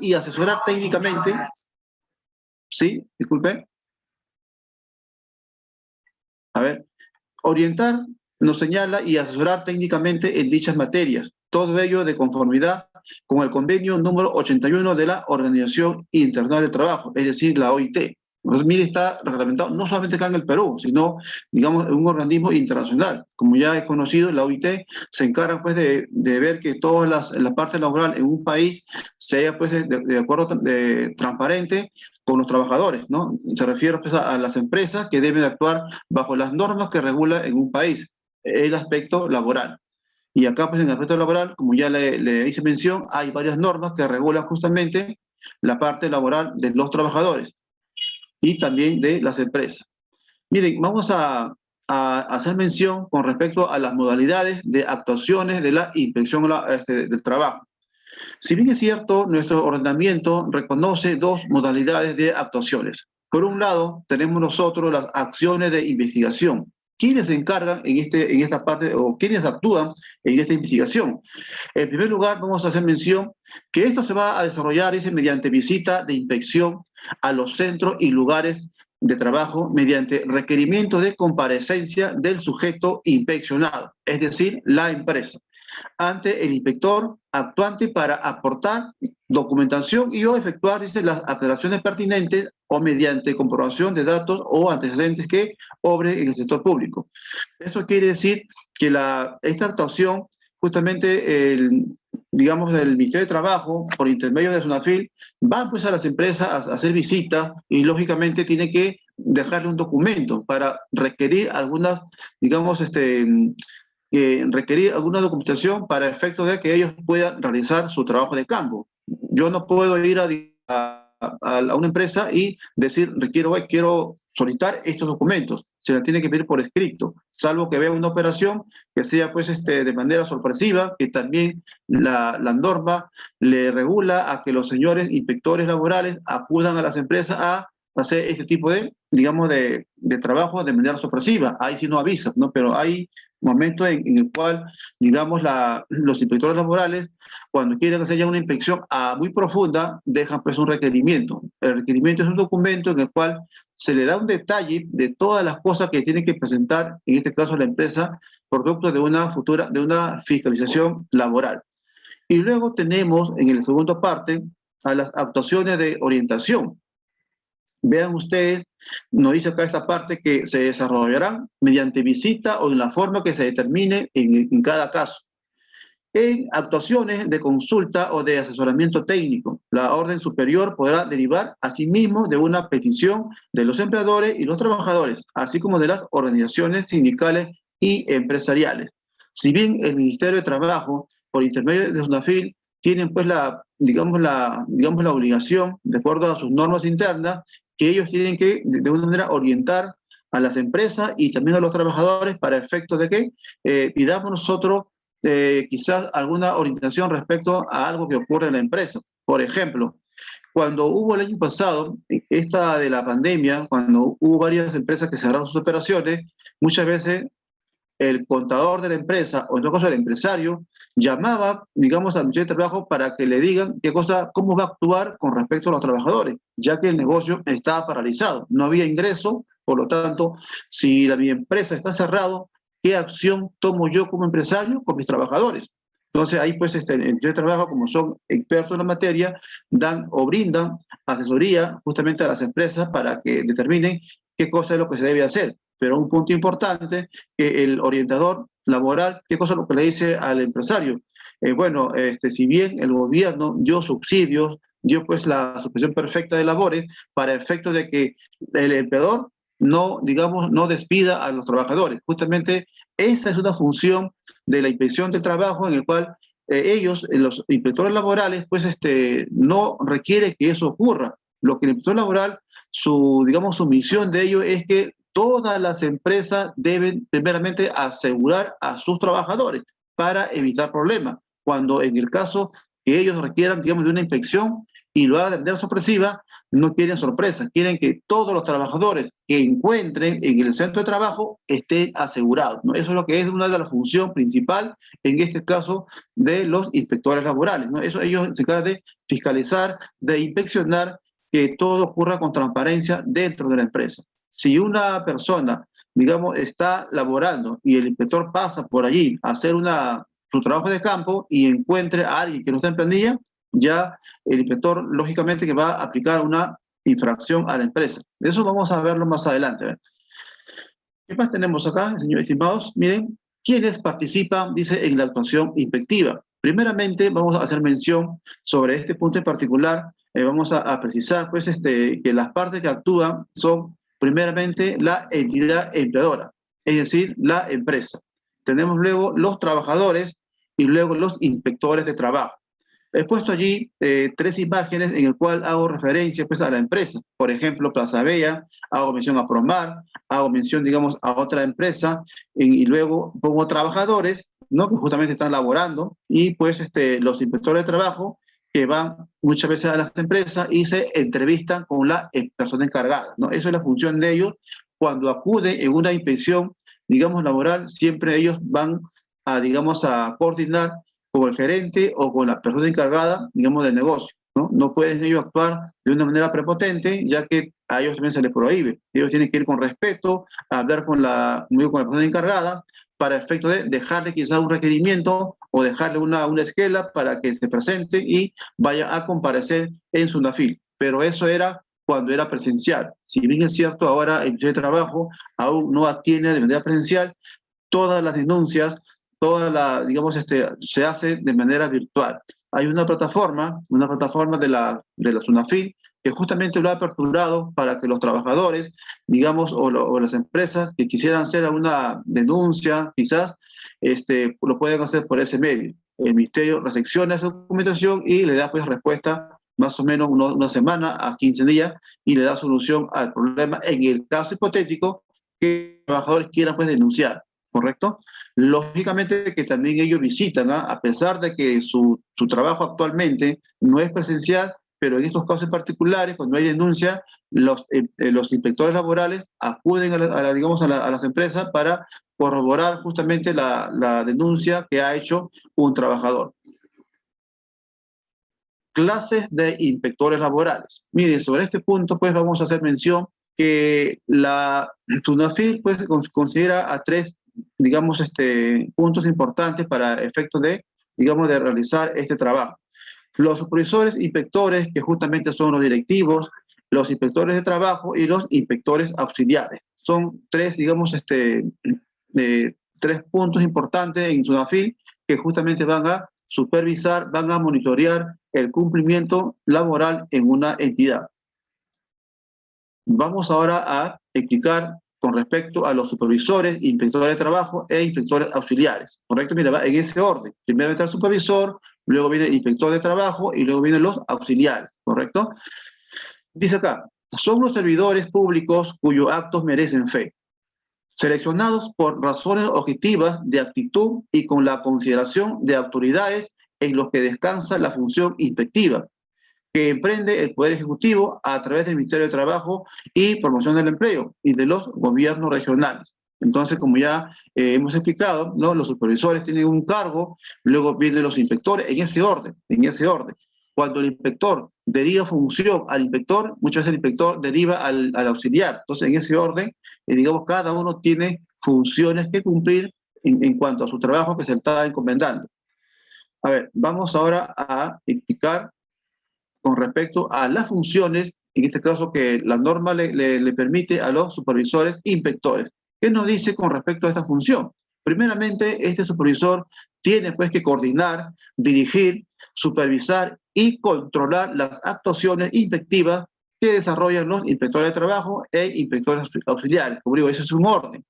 Y asesorar técnicamente, ¿sí? Disculpe. A ver, orientar nos señala y asesorar técnicamente en dichas materias, todo ello de conformidad con el convenio número 81 de la Organización Internacional del Trabajo, es decir, la OIT. Entonces, mire, está reglamentado no solamente acá en el Perú, sino, digamos, en un organismo internacional. Como ya es conocido, la OIT se encarga, pues, de ver que todas la parte laboral en un país sea, pues, de acuerdo, transparente con los trabajadores, ¿no? Se refiere, pues, a las empresas que deben actuar bajo las normas que regula en un país el aspecto laboral. Y acá, pues, en el aspecto laboral, como ya le hice mención, hay varias normas que regulan justamente la parte laboral de los trabajadores y también de las empresas. Miren, vamos a hacer mención con respecto a las modalidades de actuaciones de la inspección del trabajo. Si bien es cierto, nuestro ordenamiento reconoce dos modalidades de actuaciones. Por un lado, tenemos nosotros las acciones de investigación. ¿Quiénes se encargan en esta parte o quiénes actúan en esta investigación? En primer lugar, vamos a hacer mención que esto se va a desarrollar mediante visita de inspección a los centros y lugares de trabajo mediante requerimiento de comparecencia del sujeto inspeccionado, es decir, la empresa, ante el inspector actuante para aportar documentación y o efectuar las aclaraciones pertinentes o mediante comprobación de datos o antecedentes que obren en el sector público. Eso quiere decir que esta actuación, justamente digamos, el Ministerio de Trabajo, por intermedio de SUNAFIL, va, pues, a las empresas a hacer visitas y lógicamente tiene que dejarle un documento para requerir algunas, digamos, requerir alguna documentación para efecto de que ellos puedan realizar su trabajo de campo. Yo no puedo ir a una empresa y decir, quiero solicitar estos documentos. Se la tiene que pedir por escrito, salvo que vea una operación que sea, pues, de manera sorpresiva, que también la norma le regula a que los señores inspectores laborales acudan a las empresas a hacer este tipo de, digamos, de trabajo de manera sorpresiva. Ahí sí no avisa, ¿no? Pero hay momentos en el cual, digamos, los inspectores laborales, cuando quieren hacer ya una inspección muy profunda, dejan, pues, un requerimiento. El requerimiento es un documento en el cual se le da un detalle de todas las cosas que tiene que presentar, en este caso la empresa, producto de una fiscalización laboral. Y luego tenemos, en la segunda parte, a las actuaciones de orientación. Vean ustedes, nos dice acá esta parte que se desarrollarán mediante visita o en la forma que se determine en cada caso. En actuaciones de consulta o de asesoramiento técnico, la orden superior podrá derivar asimismo de una petición de los empleadores y los trabajadores, así como de las organizaciones sindicales y empresariales. Si bien el Ministerio de Trabajo, por intermedio de SUNAFIL, tienen, pues, digamos, la obligación, de acuerdo a sus normas internas, que ellos tienen que, de una manera, orientar a las empresas y también a los trabajadores para efectos de que pidamos nosotros quizás alguna orientación respecto a algo que ocurre en la empresa. Por ejemplo, cuando hubo el año pasado, esta de la pandemia, cuando hubo varias empresas que cerraron sus operaciones, muchas veces el contador de la empresa, o en todo caso el empresario, llamaba, digamos, al Ministerio de Trabajo para que le digan cómo va a actuar con respecto a los trabajadores, ya que el negocio estaba paralizado, no había ingreso, por lo tanto, si mi empresa está cerrado, ¿qué acción tomo yo como empresario con mis trabajadores? Entonces ahí, pues, el Ministerio de Trabajo, como son expertos en la materia, dan o brindan asesoría justamente a las empresas para que determinen qué cosa es lo que se debe hacer. Pero un punto importante, que el orientador laboral, ¿qué cosa es lo que le dice al empresario? Bueno, si bien el gobierno dio subsidios dio pues la suspensión perfecta de labores para efecto de que el empleador no, digamos, no despida a los trabajadores. Justamente esa es una función de la inspección del trabajo en el cual ellos, los inspectores laborales, pues no requiere que eso ocurra. Lo que el inspector laboral, digamos, su misión de ello es que todas las empresas deben primeramente asegurar a sus trabajadores para evitar problemas. Cuando en el caso que ellos requieran, digamos, de una inspección y lo hagan de manera sorpresiva, no quieren sorpresas, quieren que todos los trabajadores que encuentren en el centro de trabajo estén asegurados, ¿no? Eso es lo que es una de las funciones principales, en este caso, de los inspectores laborales, ¿no? Eso ellos se encargan de fiscalizar, de inspeccionar que todo ocurra con transparencia dentro de la empresa. Si una persona, digamos, está laborando y el inspector pasa por allí a hacer su trabajo de campo y encuentre a alguien que no está en planilla, ya el inspector, lógicamente, que va a aplicar una infracción a la empresa. Eso vamos a verlo más adelante. ¿Ver? ¿Qué más tenemos acá, señores estimados? Miren, ¿quiénes participan, dice, en la actuación inspectiva? Primeramente, vamos a hacer mención sobre este punto en particular. Vamos a precisar, pues, que las partes que actúan son, primeramente, la entidad empleadora, es decir, la empresa. Tenemos luego los trabajadores y luego los inspectores de trabajo. He puesto allí tres imágenes en el cual hago referencia pues, a la empresa. Por ejemplo, Plaza Bella, hago mención a Promar, hago mención, digamos, a otra empresa, y luego pongo trabajadores, ¿no? Que justamente están laborando, y pues los inspectores de trabajo que van muchas veces a las empresas y se entrevistan con la persona encargada, ¿no? Eso es la función de ellos. Cuando acuden en una inspección, digamos, laboral, siempre ellos van a, digamos, a coordinar con el gerente o con la persona encargada, digamos, del negocio, ¿no? No pueden ellos actuar de una manera prepotente, ya que a ellos también se les prohíbe. Ellos tienen que ir con respeto, a hablar con la persona encargada, para efecto de dejarle quizás un requerimiento o dejarle una esquela para que se presente y vaya a comparecer en su NAFIL. Pero eso era cuando era presencial. Si bien es cierto, ahora el de trabajo aún no atiende de manera presencial, todas las denuncias, digamos, se hace de manera virtual. Hay una plataforma de la SUNAFIL, que justamente lo ha aperturado para que los trabajadores, digamos, o las empresas que quisieran hacer alguna denuncia, quizás, lo pueden hacer por ese medio. El Ministerio recepciona esa documentación y le da pues respuesta más o menos una semana a 15 días y le da solución al problema en el caso hipotético que los trabajadores quieran pues denunciar. ¿Correcto? Lógicamente que también ellos visitan, ¿eh? A pesar de que su trabajo actualmente no es presencial, pero en estos casos particulares, cuando hay denuncia, los inspectores laborales acuden digamos, a las empresas para corroborar justamente la denuncia que ha hecho un trabajador. Clases de inspectores laborales. Mire, sobre este punto, pues vamos a hacer mención que la SUNAFIL pues, considera a tres, digamos, puntos importantes para efectos de, digamos, de realizar este trabajo. Los supervisores inspectores, que justamente son los directivos, los inspectores de trabajo y los inspectores auxiliares. Son tres, digamos, tres puntos importantes en SUNAFIL que justamente van a supervisar, van a monitorear el cumplimiento laboral en una entidad. Vamos ahora a explicar con respecto a los supervisores, inspectores de trabajo e inspectores auxiliares. ¿Correcto? Mira, va en ese orden. Primero está el supervisor, luego viene el inspector de trabajo y luego vienen los auxiliares. ¿Correcto? Dice acá, son los servidores públicos cuyos actos merecen fe, seleccionados por razones objetivas de actitud y con la consideración de autoridades en los que descansa la función inspectiva, que emprende el Poder Ejecutivo a través del Ministerio de Trabajo y Promoción del Empleo y de los gobiernos regionales. Entonces, como ya hemos explicado, ¿no? Los supervisores tienen un cargo, luego vienen los inspectores, en ese orden, en ese orden. Cuando el inspector deriva función al inspector, muchas veces el inspector deriva al auxiliar. Entonces, en ese orden, digamos, cada uno tiene funciones que cumplir en cuanto a su trabajo que se le está encomendando. A ver, vamos ahora a explicar con respecto a las funciones, en este caso que la norma le permite a los supervisores inspectores. ¿Qué nos dice con respecto a esta función? Primeramente, este supervisor tiene pues que coordinar, dirigir supervisar y controlar las actuaciones inspectivas que desarrollan los inspectores de trabajo e inspectores auxiliares. Como digo, eso es un orden.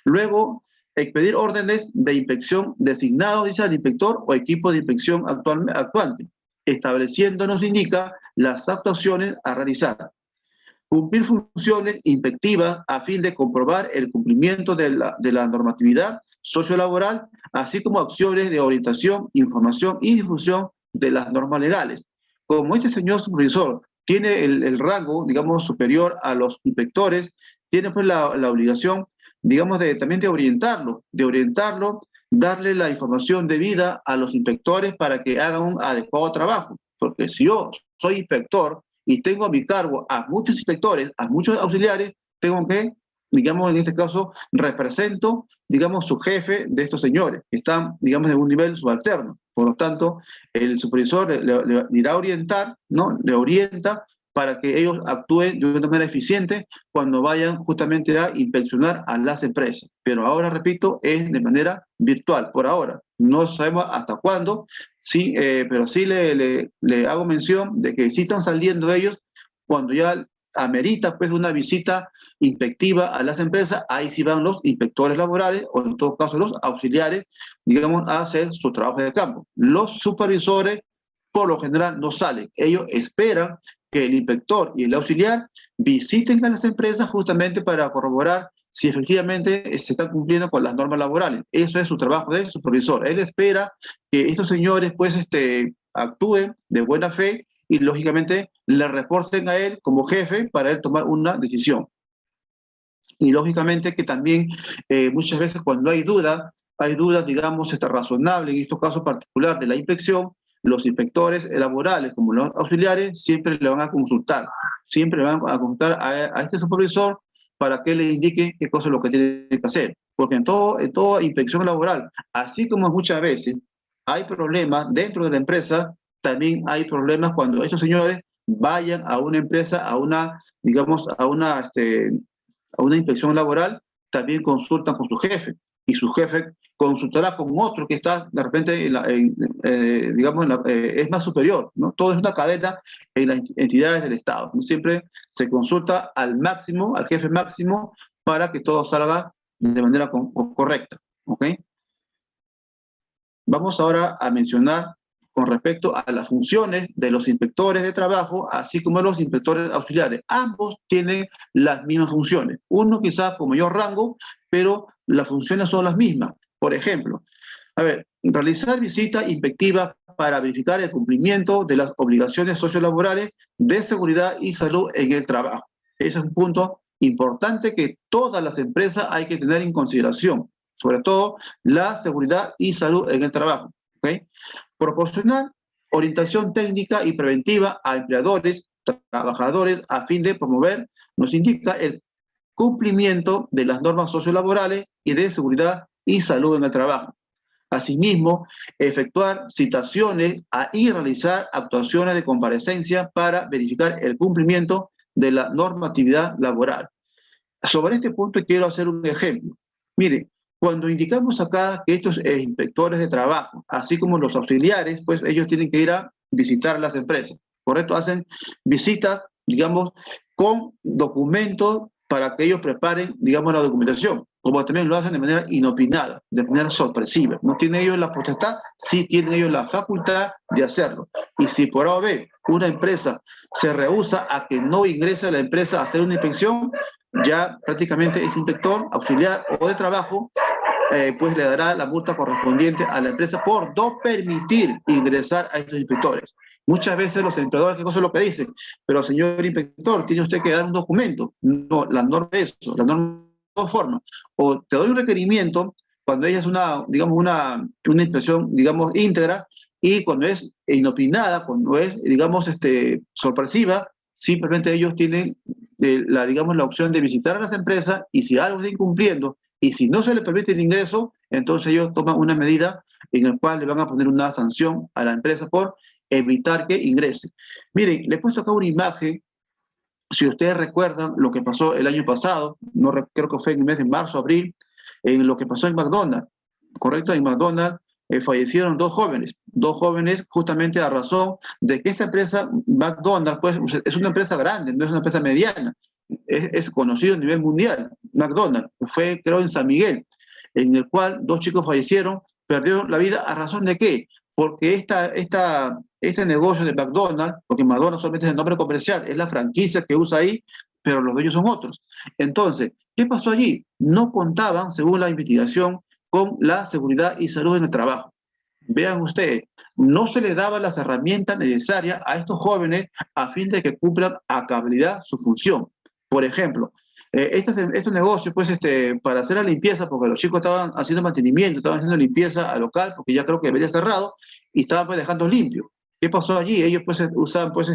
Luego, expedir órdenes de inspección designados, dice el inspector o equipo de inspección actuante, estableciendo, nos indica, las actuaciones a realizar. Cumplir funciones inspectivas a fin de comprobar el cumplimiento de la normatividad sociolaboral, así como acciones de orientación, información y difusión de las normas legales. Como este señor supervisor tiene el rango, digamos, superior a los inspectores, tiene pues la obligación, digamos, también de orientarlo, darle la información debida a los inspectores para que hagan un adecuado trabajo. Porque si yo soy inspector y tengo a mi cargo a muchos inspectores, a muchos auxiliares, tengo que, digamos, en este caso, represento, digamos, su jefe de estos señores, que están, digamos, en un nivel subalterno. Por lo tanto, el supervisor le irá a orientar, ¿no? Le orienta para que ellos actúen de una manera eficiente cuando vayan justamente a inspeccionar a las empresas. Pero ahora, repito, es de manera virtual, por ahora. No sabemos hasta cuándo, sí, pero sí le hago mención de que sí están saliendo ellos cuando ya amerita pues una visita inspectiva a las empresas, ahí sí van los inspectores laborales o en todo caso los auxiliares, digamos, a hacer su trabajo de campo. Los supervisores por lo general no salen, ellos esperan que el inspector y el auxiliar visiten a las empresas justamente para corroborar si efectivamente se están cumpliendo con las normas laborales. Eso es su trabajo del supervisor. Él espera que estos señores pues actúen de buena fe y lógicamente le reporten a él como jefe para él tomar una decisión. Y lógicamente que también muchas veces cuando hay dudas, digamos, razonables, en estos casos particular de la inspección, los inspectores laborales como los auxiliares siempre le van a consultar, a este supervisor para que le indique qué cosa es lo que tiene que hacer. Porque en toda inspección laboral, así como muchas veces hay problemas dentro de la empresa, también hay problemas cuando estos señores vayan a una empresa, digamos, a una inspección laboral, también consultan con su jefe y su jefe consultará con otro que está de repente, digamos, es más superior, ¿no? Todo es una cadena en las entidades del Estado. Siempre se consulta al máximo, al jefe máximo, para que todo salga de manera correcta, ¿ok? Vamos ahora a mencionar con respecto a las funciones de los inspectores de trabajo, así como los inspectores auxiliares. Ambos tienen las mismas funciones. Uno quizás con mayor rango, pero las funciones son las mismas. Por ejemplo, realizar visitas inspectivas para verificar el cumplimiento de las obligaciones sociolaborales de seguridad y salud en el trabajo. Ese es un punto importante que todas las empresas hay que tener en consideración, sobre todo la seguridad y salud en el trabajo. ¿Okay? Proporcionar orientación técnica y preventiva a empleadores, trabajadores, a fin de promover, nos indica, el cumplimiento de las normas sociolaborales y de seguridad y salud en el trabajo. Asimismo, efectuar citaciones y realizar actuaciones de comparecencia para verificar el cumplimiento de la normatividad laboral. Sobre este punto quiero hacer un ejemplo. Mire, cuando indicamos acá que estos inspectores de trabajo, así como los auxiliares, pues ellos tienen que ir a visitar las empresas, ¿correcto? Hacen visitas, digamos, con documentos para que ellos preparen, digamos, la documentación, como también lo hacen de manera inopinada, de manera sorpresiva. ¿No tienen ellos la potestad? Sí tienen ellos la facultad de hacerlo. Y si por A o B una empresa se rehúsa a que no ingrese a la empresa a hacer una inspección, ya prácticamente este inspector auxiliar o de trabajo pues le dará la multa correspondiente a la empresa por no permitir ingresar a estos inspectores. Muchas veces los empleadores, ¿qué cosa es lo que dicen? Pero señor inspector, tiene usted que dar un documento. No, la norma es eso, la norma de dos formas. O te doy un requerimiento cuando ella es digamos, una inspección, digamos, íntegra, y cuando es inopinada, cuando es, digamos, sorpresiva, simplemente ellos tienen digamos, la opción de visitar a las empresas y si algo está incumpliendo y si no se le permite el ingreso, entonces ellos toman una medida en la cual le van a poner una sanción a la empresa por evitar que ingrese. Miren, le he puesto acá una imagen, si ustedes recuerdan lo que pasó el año pasado, creo que fue en el mes de marzo, abril, en lo que pasó en McDonald's, ¿correcto? En McDonald's, fallecieron dos jóvenes justamente a razón de que esta empresa, McDonald's, pues es una empresa grande, no es una empresa mediana, es conocido a nivel mundial, McDonald's, fue creo en San Miguel, en el cual dos chicos fallecieron, perdieron la vida a razón de qué, porque este negocio de McDonald's, porque McDonald's solamente es el nombre comercial, es la franquicia que usa ahí, pero los dueños son otros. Entonces, ¿qué pasó allí? No contaban, según la investigación, con la seguridad y salud en el trabajo. Vean ustedes, no se les daban las herramientas necesarias a estos jóvenes a fin de que cumplan a cabalidad su función. Por ejemplo, estos negocios, pues, para hacer la limpieza, porque los chicos estaban haciendo mantenimiento, estaban haciendo limpieza al local, porque ya creo que había cerrado, y estaban pues dejando limpio. ¿Qué pasó allí? Ellos pues usan, pues,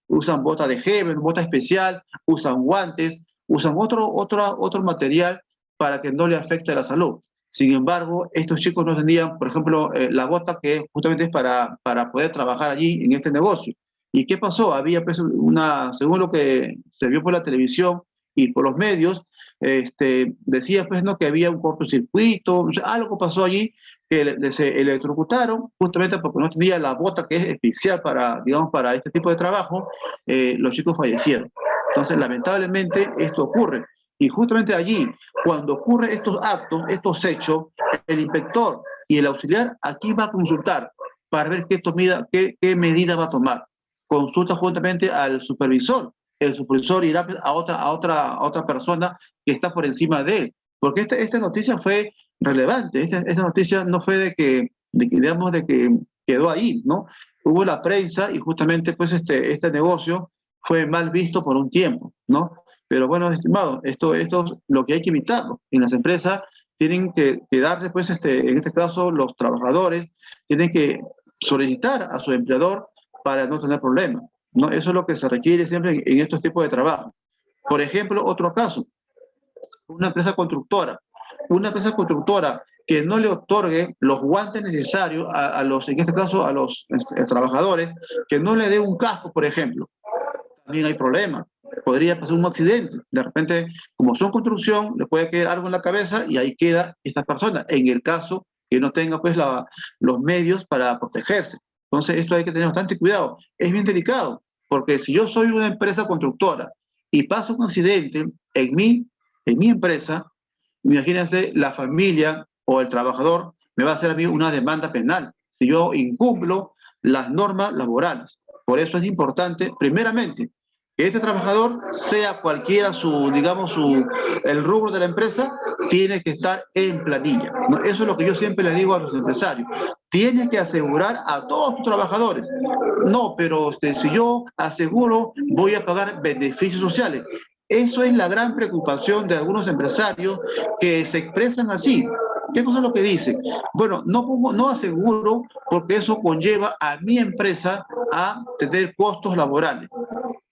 usan bota de Heaven, bota especial, usan guantes, usan otro material para que no le afecte a la salud. Sin embargo, estos chicos no tenían, por ejemplo, la bota que justamente es para poder trabajar allí en este negocio. ¿Y qué pasó? Había pues según lo que se vio por la televisión y por los medios, decía pues no que había un cortocircuito, o sea, algo pasó allí que se electrocutaron justamente porque no tenía la bota que es especial para, digamos, para este tipo de trabajo, los chicos fallecieron. Entonces, lamentablemente, esto ocurre. Y justamente allí, cuando ocurren estos actos, estos hechos, el inspector y el auxiliar aquí va a consultar para ver qué medida va a tomar. Consulta juntamente al supervisor. El supervisor irá a otra persona que está por encima de él. Porque esta noticia fue relevante. Esta noticia no fue digamos, de que quedó ahí, ¿no? Hubo la prensa y justamente pues este negocio fue mal visto por un tiempo, ¿no? Pero bueno, estimado, esto es lo que hay que evitarlo. En las empresas tienen que darle, pues, en este caso, los trabajadores tienen que solicitar a su empleador para no tener problemas, ¿no? Eso es lo que se requiere siempre en estos tipos de trabajo. Por ejemplo, otro caso, una empresa constructora. Una empresa constructora que no le otorgue los guantes necesarios en este caso, a los trabajadores, que no le dé un casco, por ejemplo, también hay problemas. Podría pasar un accidente. De repente, como son construcción, le puede quedar algo en la cabeza y ahí queda esta persona, en el caso que no tenga pues los medios para protegerse. Entonces, esto hay que tener bastante cuidado. Es bien delicado, porque si yo soy una empresa constructora y pasa un accidente en mi empresa, imagínense la familia o el trabajador me va a hacer a mí una demanda penal si yo incumplo las normas laborales. Por eso es importante, primeramente, que este trabajador, sea cualquiera el rubro de la empresa, tiene que estar en planilla, ¿no? Eso es lo que yo siempre les digo a los empresarios. Tienes que asegurar a todos tus trabajadores. No, pero si yo aseguro, voy a pagar beneficios sociales. Eso es la gran preocupación de algunos empresarios que se expresan así. ¿Qué cosa es lo que dicen? Bueno, no aseguro porque eso conlleva a mi empresa a tener costos laborales.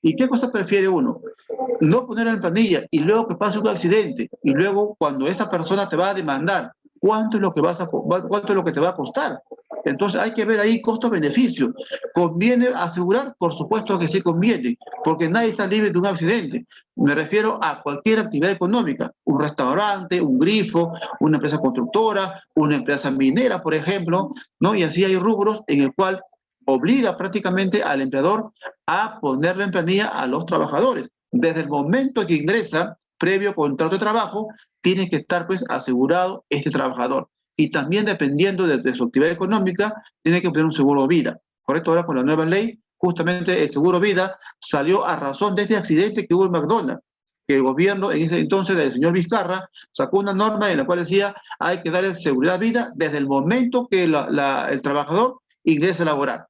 ¿Y qué cosa prefiere uno? No ponerla en planilla y luego que pase un accidente y luego cuando esta persona te va a demandar, ¿cuánto es lo que te va a costar? Entonces hay que ver ahí costo-beneficio. ¿Conviene asegurar? Por supuesto que sí conviene, porque nadie está libre de un accidente. Me refiero a cualquier actividad económica, un restaurante, un grifo, una empresa constructora, una empresa minera, por ejemplo, ¿no? Y así hay rubros en el cual obliga prácticamente al empleador a ponerle en planilla a los trabajadores. Desde el momento que ingresa, previo contrato de trabajo, tiene que estar pues asegurado este trabajador. Y también dependiendo de su actividad económica, tiene que obtener un seguro vida. ¿Correcto? Ahora con la nueva ley, justamente el seguro vida salió a razón de este accidente que hubo en McDonald's, que el gobierno en ese entonces del señor Vizcarra sacó una norma en la cual decía hay que darle seguridad vida desde el momento que el trabajador ingrese a laborar.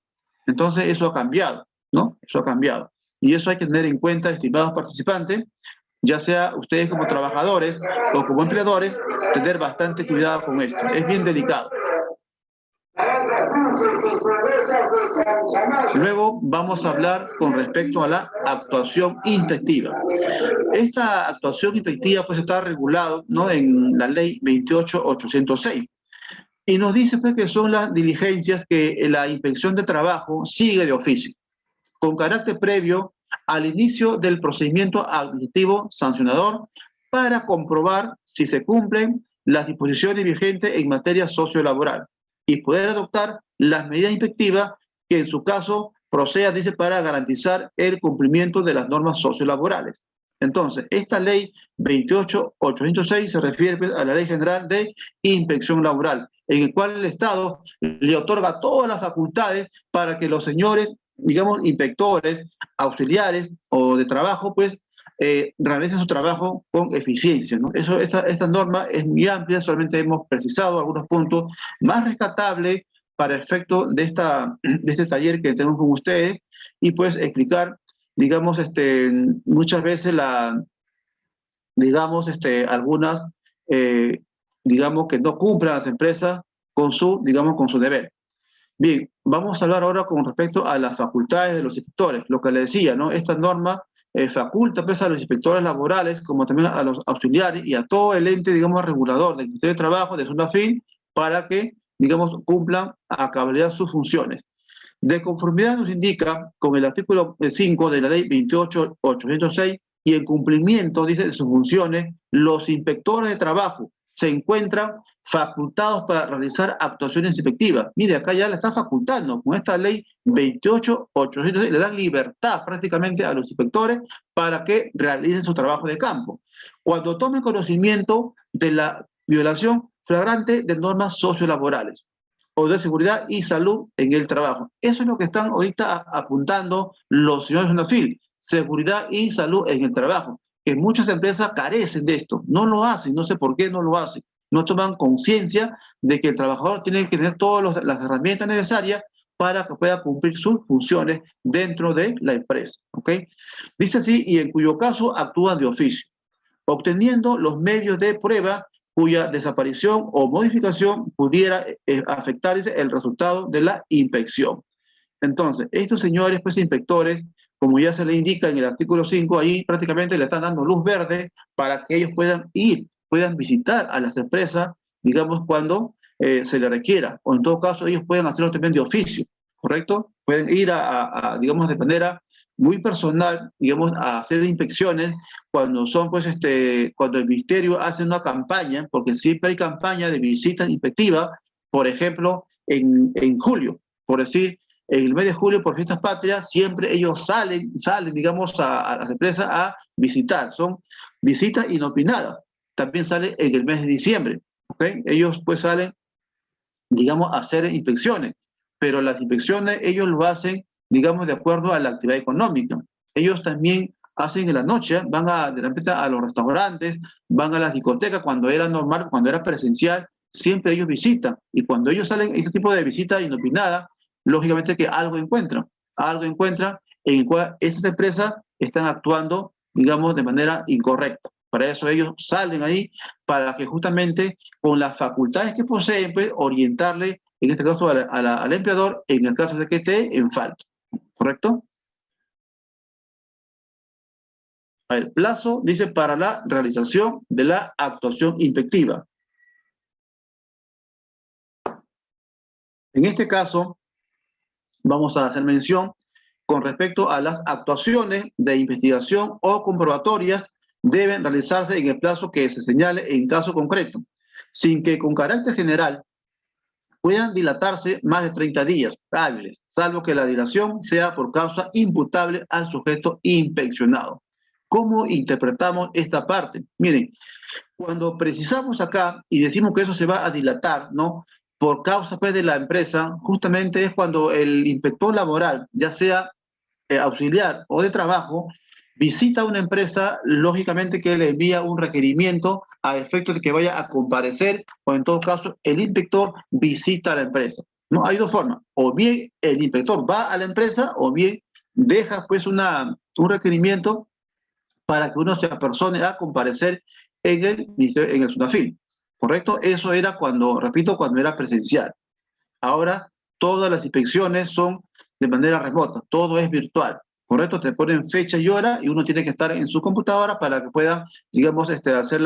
Entonces eso ha cambiado, ¿no? Eso ha cambiado. Y eso hay que tener en cuenta, estimados participantes, ya sea ustedes como trabajadores o como empleadores, tener bastante cuidado con esto. Es bien delicado. Luego vamos a hablar con respecto a la actuación intectiva. Esta actuación intectiva pues está regulado, ¿no?, en la ley 28806. Y nos dice pues que son las diligencias que la Inspección de Trabajo sigue de oficio, con carácter previo al inicio del procedimiento administrativo sancionador para comprobar si se cumplen las disposiciones vigentes en materia sociolaboral y poder adoptar las medidas inspectivas que en su caso procedan, dice, para garantizar el cumplimiento de las normas sociolaborales. Entonces, esta ley 28.806 se refiere pues, a la Ley General de Inspección Laboral, en el cual el Estado le otorga todas las facultades para que los señores, digamos, inspectores, auxiliares o de trabajo, pues, realicen su trabajo con eficiencia, ¿no? Esta norma es muy amplia, solamente hemos precisado algunos puntos más rescatables para efecto de este taller que tenemos con ustedes y pues explicar, digamos, muchas veces algunas, digamos, que no cumplan las empresas digamos, con su deber. Bien, vamos a hablar ahora con respecto a las facultades de los inspectores, lo que le decía, ¿no? Esta norma faculta pues, a los inspectores laborales, como también a los auxiliares y a todo el ente, digamos, regulador del Ministerio de Trabajo, de SUNAFIL, para que, digamos, cumplan a cabalidad sus funciones. De conformidad nos indica, con el artículo 5 de la ley 28.806, y en cumplimiento, dice, de sus funciones, los inspectores de trabajo se encuentran facultados para realizar actuaciones inspectivas. Mire, acá ya le está facultando, con esta ley 28.806 le dan libertad prácticamente a los inspectores para que realicen su trabajo de campo. Cuando tomen conocimiento de la violación flagrante de normas sociolaborales o de seguridad y salud en el trabajo. Eso es lo que están ahorita apuntando los señores de SUNAFIL, seguridad y salud en el trabajo, que muchas empresas carecen de esto, no lo hacen, no sé por qué no lo hacen, no toman conciencia de que el trabajador tiene que tener todas las herramientas necesarias para que pueda cumplir sus funciones dentro de la empresa, ¿ok? Dice así, y en cuyo caso actúan de oficio, obteniendo los medios de prueba cuya desaparición o modificación pudiera afectar el resultado de la inspección. Entonces, estos señores, pues inspectores, como ya se le indica en el artículo 5, ahí prácticamente le están dando luz verde para que ellos puedan visitar a las empresas, digamos, cuando se les requiera, o en todo caso ellos pueden hacerlo también de oficio, ¿correcto? Pueden ir digamos, de manera muy personal, digamos, a hacer inspecciones cuando son, pues, cuando el Ministerio hace una campaña, porque siempre hay campaña de visitas inspectivas, por ejemplo, en julio, por decir, en el mes de julio, por fiestas patrias, siempre ellos salen digamos, a las empresas a visitar. Son visitas inopinadas. También sale en el mes de diciembre, ¿ok? Ellos pues salen, digamos, a hacer inspecciones, pero las inspecciones ellos lo hacen, digamos, de acuerdo a la actividad económica. Ellos también hacen en la noche, van de repente a los restaurantes, van a las discotecas, cuando era normal, cuando era presencial, siempre ellos visitan. Y cuando ellos salen, ese tipo de visita inopinada, lógicamente que algo encuentran en el cual estas empresas están actuando, digamos, de manera incorrecta. Para eso ellos salen ahí, para que justamente con las facultades que poseen, pues, orientarle, en este caso, al empleador, en el caso de que esté en falta. ¿Correcto? El plazo dice para la realización de la actuación inspectiva. En este caso, vamos a hacer mención con respecto a las actuaciones de investigación o comprobatorias deben realizarse en el plazo que se señale en caso concreto, sin que con carácter general puedan dilatarse más de 30 días hábiles, salvo que la dilación sea por causa imputable al sujeto inspeccionado. ¿Cómo interpretamos esta parte? Miren, cuando precisamos acá y decimos que eso se va a dilatar, ¿no? Por causa pues, de la empresa, justamente es cuando el inspector laboral, ya sea auxiliar o de trabajo, visita a una empresa, lógicamente que le envía un requerimiento a efectos de que vaya a comparecer, o en todo caso, el inspector visita a la empresa. No, hay dos formas, o bien el inspector va a la empresa, o bien deja pues un requerimiento para que uno se apersone a comparecer en el SUNAFIL, ¿correcto? Eso era cuando, repito, cuando era presencial. Ahora todas las inspecciones son de manera remota, todo es virtual, ¿correcto? Te ponen fecha y hora y uno tiene que estar en su computadora para que pueda, digamos, hacer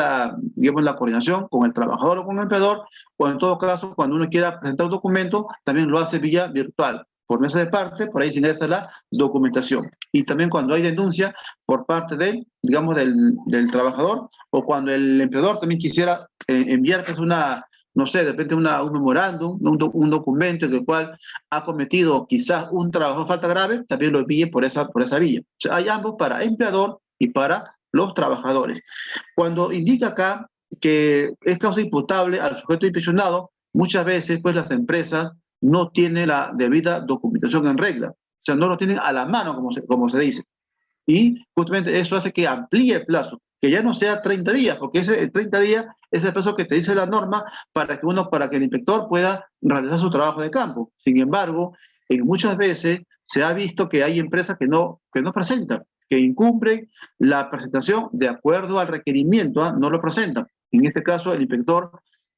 digamos, la coordinación con el trabajador o con el empleador, o en todo caso, cuando uno quiera presentar un documento, también lo hace vía virtual. Por mesa de parte, por ahí se ingresa la documentación. Y también cuando hay denuncia por parte digamos, del trabajador, o cuando el empleador también quisiera enviar pues, no sé, de repente un memorándum, un documento en el cual ha cometido quizás un trabajo de falta grave, también lo envíe por esa vía. O sea, hay ambos para empleador y para los trabajadores. Cuando indica acá que es causa imputable al sujeto inspeccionado, muchas veces pues las empresas no tienen la debida documentación en regla, o sea, no lo tienen a la mano, como se dice. Y justamente eso hace que amplíe el plazo, que ya no sea 30 días, porque ese 30 días es el plazo que te dice la norma para que el inspector pueda realizar su trabajo de campo. Sin embargo, en muchas veces se ha visto que hay empresas que no presentan, que incumplen la presentación de acuerdo al requerimiento, no lo presentan. En este caso, el inspector,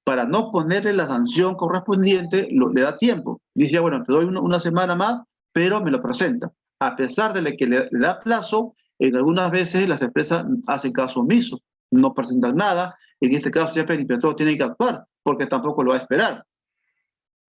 para no ponerle la sanción correspondiente, le da tiempo. Dice, bueno, te doy una semana más, pero me lo presenta. A pesar de que le da plazo, en algunas veces las empresas hacen caso omiso, no presentan nada. En este caso, siempre el inspector tiene que actuar, porque tampoco lo va a esperar.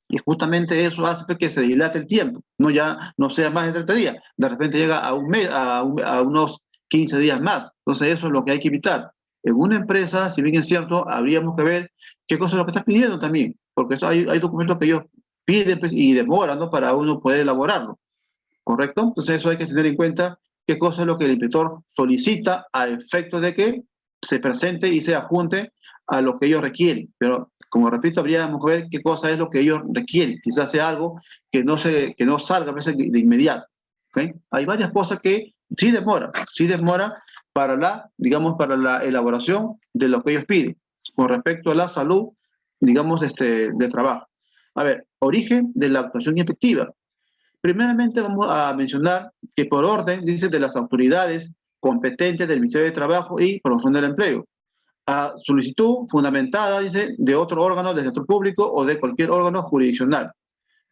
Y justamente eso hace que se dilate el tiempo, no sea más de 30 días. De repente llega a un mes, a unos 15 días más. Entonces eso es lo que hay que evitar. En una empresa, si bien es cierto, habríamos que ver qué cosa es lo que está pidiendo también, porque hay documentos que ellos piden pues, y demoran, ¿no?, para uno poder elaborarlo. ¿Correcto? Entonces eso hay que tener en cuenta qué cosa es lo que el inspector solicita a efecto de que se presente y se adjunte a lo que ellos requieren. Pero, como repito, habríamos que ver qué cosa es lo que ellos requieren. Quizás sea algo que no salga a veces de inmediato. ¿Okay? Hay varias cosas que sí demora digamos, para la elaboración de lo que ellos piden con respecto a la salud, digamos, de trabajo. A ver, origen de la actuación inspectiva. Primeramente vamos a mencionar que por orden, dice, de las autoridades competentes del Ministerio de Trabajo y Promoción del Empleo, a solicitud fundamentada, dice, de otro órgano del sector público o de cualquier órgano jurisdiccional,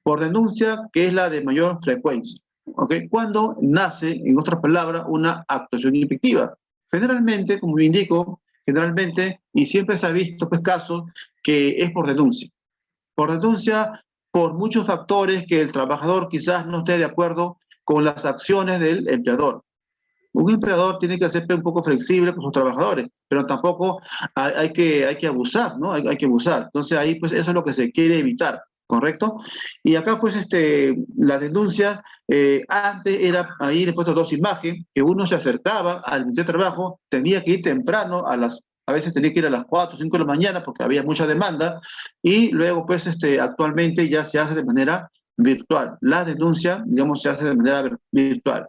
por denuncia que es la de mayor frecuencia. ¿Okay? Cuando nace, en otras palabras, una actuación inspectiva. Generalmente, como indico, y siempre se ha visto pues, casos que es por denuncia. Por denuncia, por muchos factores que el trabajador quizás no esté de acuerdo con las acciones del empleador. Un empleador tiene que ser un poco flexible con sus trabajadores, pero tampoco hay que abusar, ¿no? Hay que abusar. Entonces ahí, pues, eso es lo que se quiere evitar, ¿correcto? Y acá, pues, las denuncias, antes ahí le he puesto dos imágenes, que uno se acercaba al Ministerio de Trabajo, tenía que ir temprano, a veces tenía que ir a las 4 o 5 de la mañana porque había mucha demanda, y luego, pues, actualmente ya se hace de manera virtual. La denuncia, digamos, se hace de manera virtual.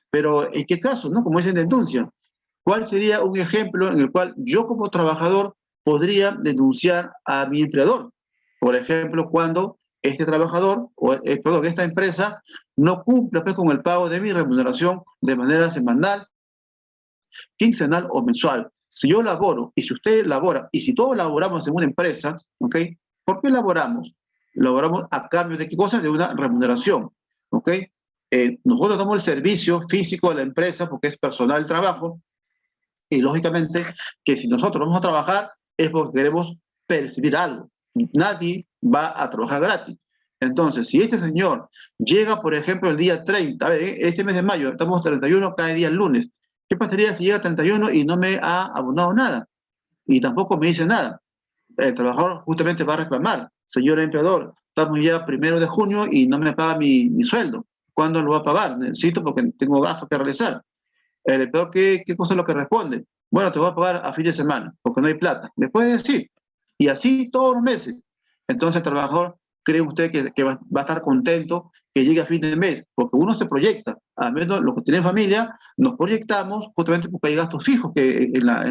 Pero, ¿en qué caso, no? Como dicen denuncia, ¿cuál sería un ejemplo en el cual yo como trabajador podría denunciar a mi empleador? Por ejemplo, cuando este trabajador, perdón, esta empresa no cumple pues, con el pago de mi remuneración de manera semanal, quincenal o mensual. Si yo laboro, y si usted labora, y si todos laboramos en una empresa, ¿ok? ¿Por qué laboramos? Laboramos a cambio de qué cosa? De una remuneración, ¿ok? Nosotros damos el servicio físico a la empresa porque es personal el trabajo, y lógicamente que si nosotros vamos a trabajar es porque queremos percibir algo. Nadie va a trabajar gratis. Entonces, si este señor llega, por ejemplo, el día 30, a ver, este mes de mayo, estamos 31, cae día el lunes, ¿qué pasaría si llega 31 y no me ha abonado nada? Y tampoco me dice nada. El trabajador justamente va a reclamar, señor empleador, estamos ya 1 de junio y no me paga mi sueldo. ¿Cuándo lo va a pagar? Necesito porque tengo gastos que realizar. El empleador, ¿qué cosa es lo que responde? Bueno, te voy a pagar a fin de semana, porque no hay plata. Le puede decir. Y así todos los meses. Entonces el trabajador, ¿cree usted que va a estar contento que llegue a fin de mes? Porque uno se proyecta. Al menos los que tienen familia, nos proyectamos justamente porque hay gastos fijos que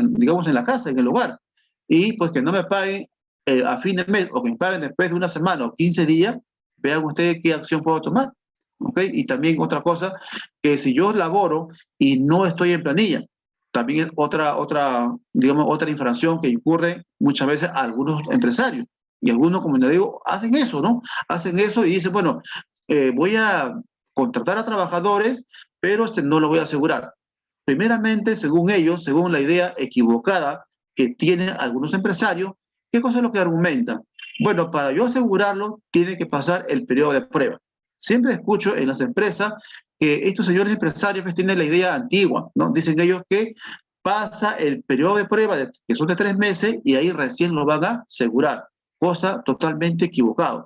digamos en la casa, en el hogar. Y pues que no me paguen a fin de mes o que me paguen después de una semana o 15 días, vean ustedes qué acción puedo tomar. ¿Okay? Y también otra cosa, que si yo laboro y no estoy en planilla, también es digamos, otra infracción que incurre muchas veces a algunos empresarios. Y algunos, como les digo, hacen eso, ¿no? Hacen eso y dicen, bueno, voy a contratar a trabajadores, pero no lo voy a asegurar. Primeramente, según ellos, según la idea equivocada que tienen algunos empresarios, ¿qué cosa es lo que argumentan? Bueno, para yo asegurarlo, tiene que pasar el periodo de prueba. Siempre escucho en las empresas que estos señores empresarios pues, tienen la idea antigua, ¿no? Dicen ellos que pasa el periodo de prueba, que son de 3 meses, y ahí recién lo van a asegurar. cosa totalmente equivocada.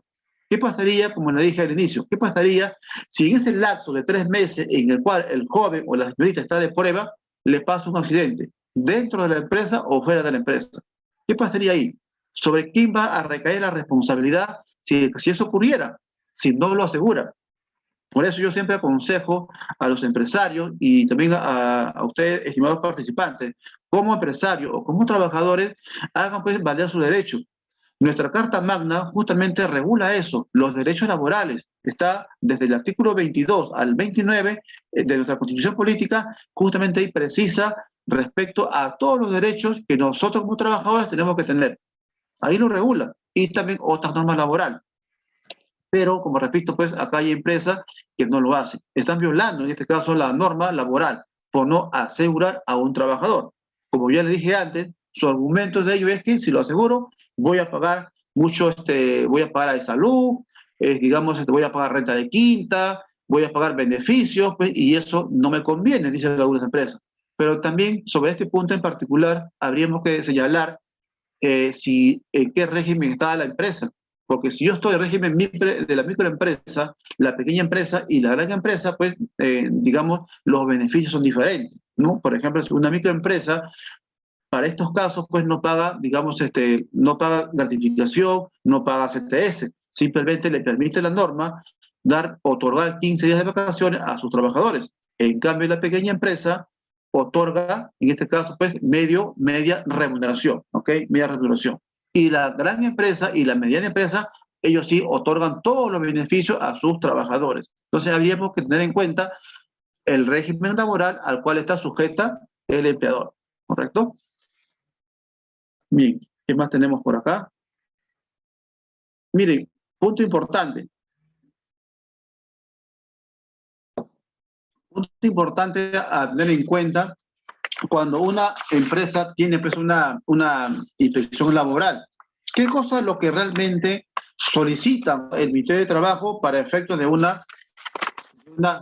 ¿Qué pasaría, como le dije al inicio, qué pasaría si en ese lapso de 3 meses en el cual el joven o la señorita está de prueba, le pasa un accidente, dentro de la empresa o fuera de la empresa? ¿Qué pasaría ahí? ¿Sobre quién va a recaer la responsabilidad si eso ocurriera? Si no lo asegura. Por eso yo siempre aconsejo a los empresarios y también a ustedes, estimados participantes, como empresarios o como trabajadores, hagan pues valer sus derechos. Nuestra Carta Magna justamente regula eso, los derechos laborales. Está desde el artículo 22 al 29 de nuestra Constitución Política, justamente ahí precisa respecto a todos los derechos que nosotros como trabajadores tenemos que tener. Ahí lo regula. Y también otras normas laborales. Pero, como repito, pues acá hay empresas que no lo hacen. Están violando, en este caso, la norma laboral por no asegurar a un trabajador. Como ya le dije antes, su argumento de ello es que si lo aseguro, voy a pagar mucho, voy a pagar de salud, digamos, voy a pagar renta de quinta, voy a pagar beneficios, pues, y eso no me conviene, dicen algunas empresas. Pero también sobre este punto en particular, habríamos que señalar en qué régimen está la empresa. Porque si yo estoy en régimen de la microempresa, la pequeña empresa y la gran empresa, pues, digamos, los beneficios son diferentes, ¿no? Por ejemplo, si una microempresa, para estos casos, pues no paga, digamos, no paga gratificación, no paga CTS, simplemente le permite la norma otorgar 15 días de vacaciones a sus trabajadores. En cambio, la pequeña empresa otorga, en este caso, pues, media remuneración, ¿ok? Media remuneración. Y la gran empresa y la mediana empresa, ellos sí otorgan todos los beneficios a sus trabajadores. Entonces, habríamos que tener en cuenta el régimen laboral al cual está sujeta el empleador, ¿correcto? Bien, ¿qué más tenemos por acá? Miren, punto importante. Punto importante a tener en cuenta cuando una empresa tiene pues una inspección laboral. ¿Qué cosa es lo que realmente solicita el Ministerio de Trabajo para efectos de una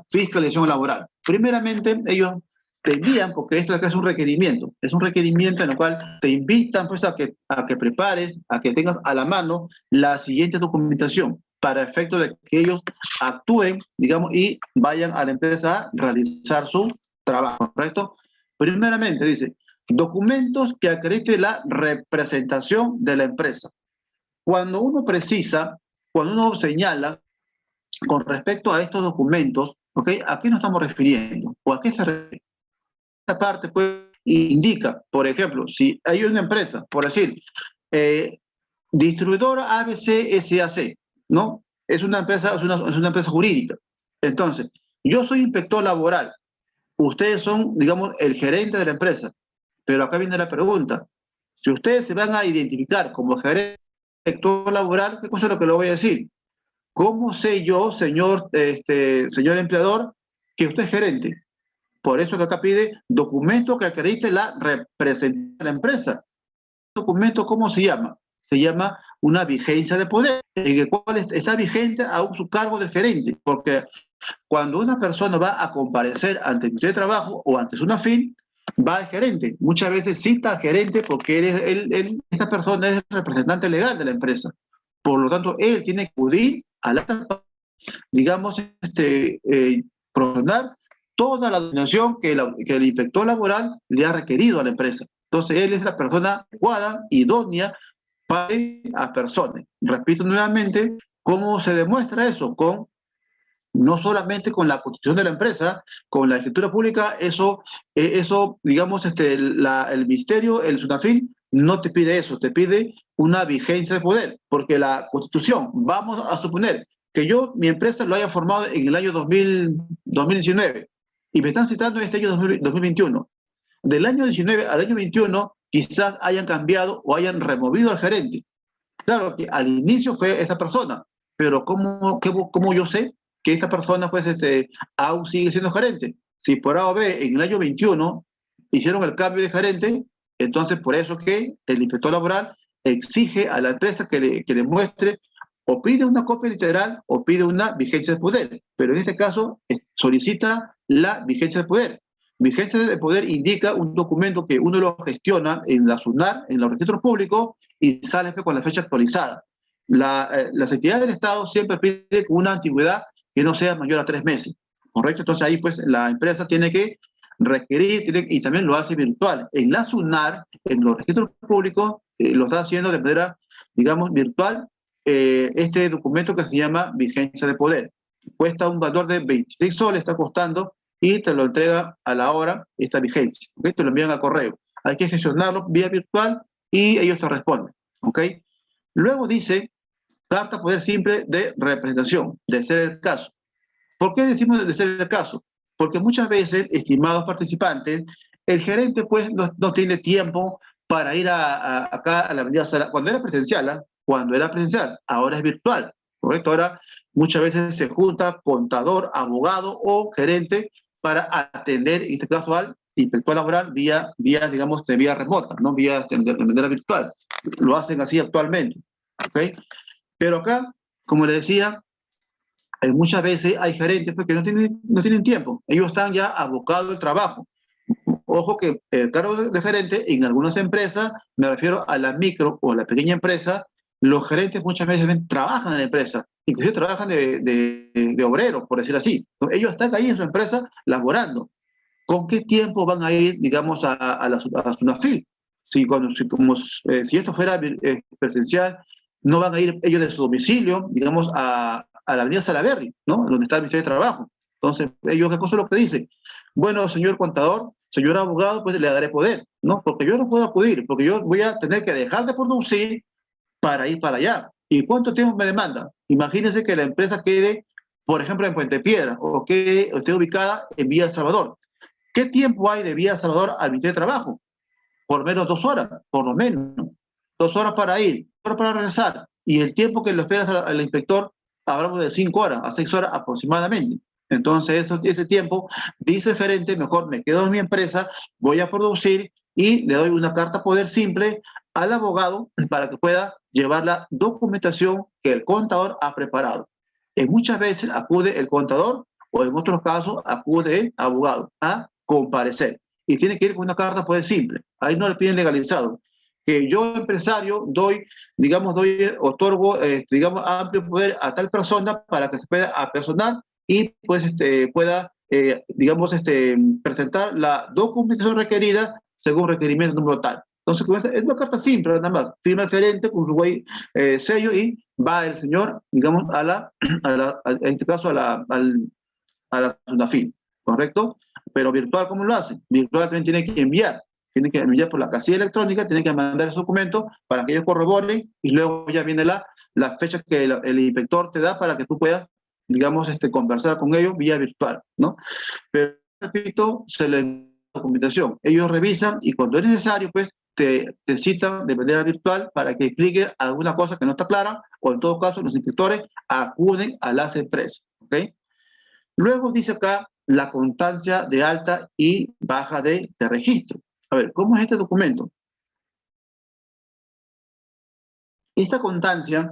fiscalización laboral? Primeramente, ellos te envían, porque esto acá es un requerimiento en el cual te invitan pues, a que prepares, a que tengas a la mano la siguiente documentación para efecto de que ellos actúen, digamos, y vayan a la empresa a realizar su trabajo, ¿correcto? Primeramente, dice, documentos que acrediten la representación de la empresa. Cuando uno precisa, cuando uno señala con respecto a estos documentos, ¿okay? ¿A qué nos estamos refiriendo? ¿O a qué se refiere? Esta parte pues, indica, por ejemplo, si hay una empresa, por decir, distribuidora ABC SAC, ¿no? Es una empresa jurídica. Entonces, yo soy inspector laboral, ustedes son, digamos, el gerente de la empresa, pero acá viene la pregunta. Si ustedes se van a identificar como gerente inspector laboral, ¿qué cosa es lo que le voy a decir? ¿Cómo sé yo, señor empleador, que usted es gerente? Por eso que acá pide documento que acredite la representación de la empresa. ¿Documento cómo se llama? Se llama una vigencia de poder, en el cual está vigente aún su cargo del gerente, porque cuando una persona va a comparecer ante el Ministerio de Trabajo o ante SUNAFIL, va el gerente. Muchas veces cita al gerente porque esta persona es el representante legal de la empresa. Por lo tanto, él tiene que acudir a la, digamos, proporcionar toda la documentación que el inspector laboral le ha requerido a la empresa. Entonces, él es la persona adecuada, idónea, para a personas. Repito nuevamente, ¿cómo se demuestra eso? No solamente con la constitución de la empresa, con la escritura pública, eso digamos, el ministerio, el SUNAFIL, no te pide eso, te pide una vigencia de poder, porque la constitución, vamos a suponer que mi empresa lo haya formado en el año 2019, y me están citando en este año 2021. Del año 19 al año 21, quizás hayan cambiado o hayan removido al gerente. Claro que al inicio fue esta persona, pero ¿cómo yo sé que esta persona pues, aún sigue siendo gerente? Si por A o B en el año 21 hicieron el cambio de gerente, entonces por eso que el inspector laboral exige a la empresa que le muestre o pide una copia literal o pide una vigencia de poder, pero en este caso solicita la vigencia de poder. Vigencia de poder indica un documento que uno lo gestiona en la SUNAR, en los registros públicos, y sale con la fecha actualizada. Las entidades del Estado siempre piden una antigüedad que no sea mayor a 3 meses, ¿correcto? Entonces ahí pues la empresa tiene que requerir y también lo hace virtual. En la SUNAR, en los registros públicos, lo está haciendo de manera, digamos, virtual, este documento que se llama vigencia de poder. Cuesta un valor de 26 soles, está costando, y te lo entrega a la hora esta vigencia, ¿ok? Te lo envían al correo. Hay que gestionarlo vía virtual y ellos te responden, ¿ok? Luego dice, carta poder simple de representación, de ser el caso. ¿Por qué decimos de ser el caso? Porque muchas veces, estimados participantes, el gerente pues no tiene tiempo para ir acá a la avenida Sala. Cuando era presencial, cuando era presencial, ahora es virtual, ¿correcto? Ahora muchas veces se junta contador, abogado o gerente para atender, en este caso, al inspector laboral vía digamos, de vía remota, no vía de manera virtual. Lo hacen así actualmente, ¿ok? Pero acá, como les decía, muchas veces hay gerentes pues, que no tienen tiempo. Ellos están ya abocados al trabajo. Ojo que el cargo de gerente en algunas empresas, me refiero a la micro o a la pequeña empresa, los gerentes muchas veces trabajan en la empresa, inclusive trabajan de obreros, por decir así. Ellos están ahí en su empresa laborando. ¿Con qué tiempo van a ir, digamos, a la SUNAFIL? Si esto fuera presencial, no van a ir ellos de su domicilio, digamos, a la avenida Salaberry, ¿no? Donde está el Ministerio de Trabajo. Entonces, ellos, ¿qué cosa es lo que dicen? Bueno, señor contador, señor abogado, pues le daré poder, ¿no? Porque yo no puedo acudir, porque yo voy a tener que dejar de producir para ir para allá. ¿Y cuánto tiempo me demanda? Imagínense que la empresa quede, por ejemplo, en Puente Piedra, o que esté ubicada en Villa Salvador. ¿Qué tiempo hay de Villa Salvador al Ministerio de Trabajo? Por menos 2 horas, por lo menos. 2 horas para ir, 2 horas para regresar. Y el tiempo que lo esperas al inspector, hablamos de 5 horas a 6 horas aproximadamente. Entonces, ese tiempo, dice el gerente, mejor me quedo en mi empresa, voy a producir y le doy una carta poder simple al abogado para que pueda llevar la documentación que el contador ha preparado. Muchas veces acude el contador o en otros casos acude el abogado a comparecer. Y tiene que ir con una carta poder simple. Ahí no le piden legalizado. Que yo, empresario, otorgo, digamos, amplio poder a tal persona para que se pueda apersonar y pues pueda, digamos, presentar la documentación requerida según requerimiento número tal. Entonces, es una carta simple, nada más. Firma el gerente con su sello y va el señor, digamos, en este caso, a la SUNAFIL, ¿correcto? Pero virtual, ¿cómo lo hacen? Virtual también tiene que enviar por la casilla electrónica, tiene que mandar ese documento para que ellos corroboren y luego ya viene la fecha que el inspector te da para que tú puedas, digamos, conversar con ellos vía virtual, ¿no? Pero, repito, se le envía la documentación. Ellos revisan y cuando es necesario, pues, te citan de manera virtual para que explique alguna cosa que no está clara o en todo caso los inspectores acuden a las empresas, ¿ok? Luego dice acá la constancia de alta y baja de registro. A ver, ¿cómo es este documento? Esta constancia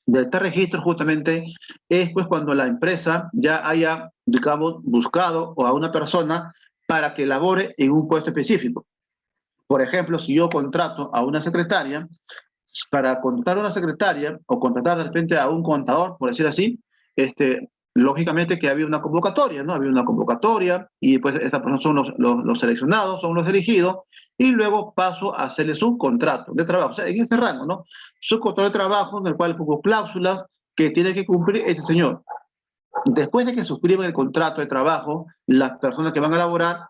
de este registro justamente es pues cuando la empresa ya haya, digamos, buscado a una persona para que labore en un puesto específico. Por ejemplo, si yo contrato a una secretaria, para contratar a una secretaria o contratar de repente a un contador, por decir así, lógicamente que había una convocatoria, ¿no? Había una convocatoria y pues estas personas son los seleccionados, son los elegidos y luego paso a hacerle su contrato de trabajo, o sea, en ese rango, ¿no? Su contrato de trabajo en el cual pongo cláusulas que tiene que cumplir este señor. Después de que suscriban el contrato de trabajo, las personas que van a elaborar,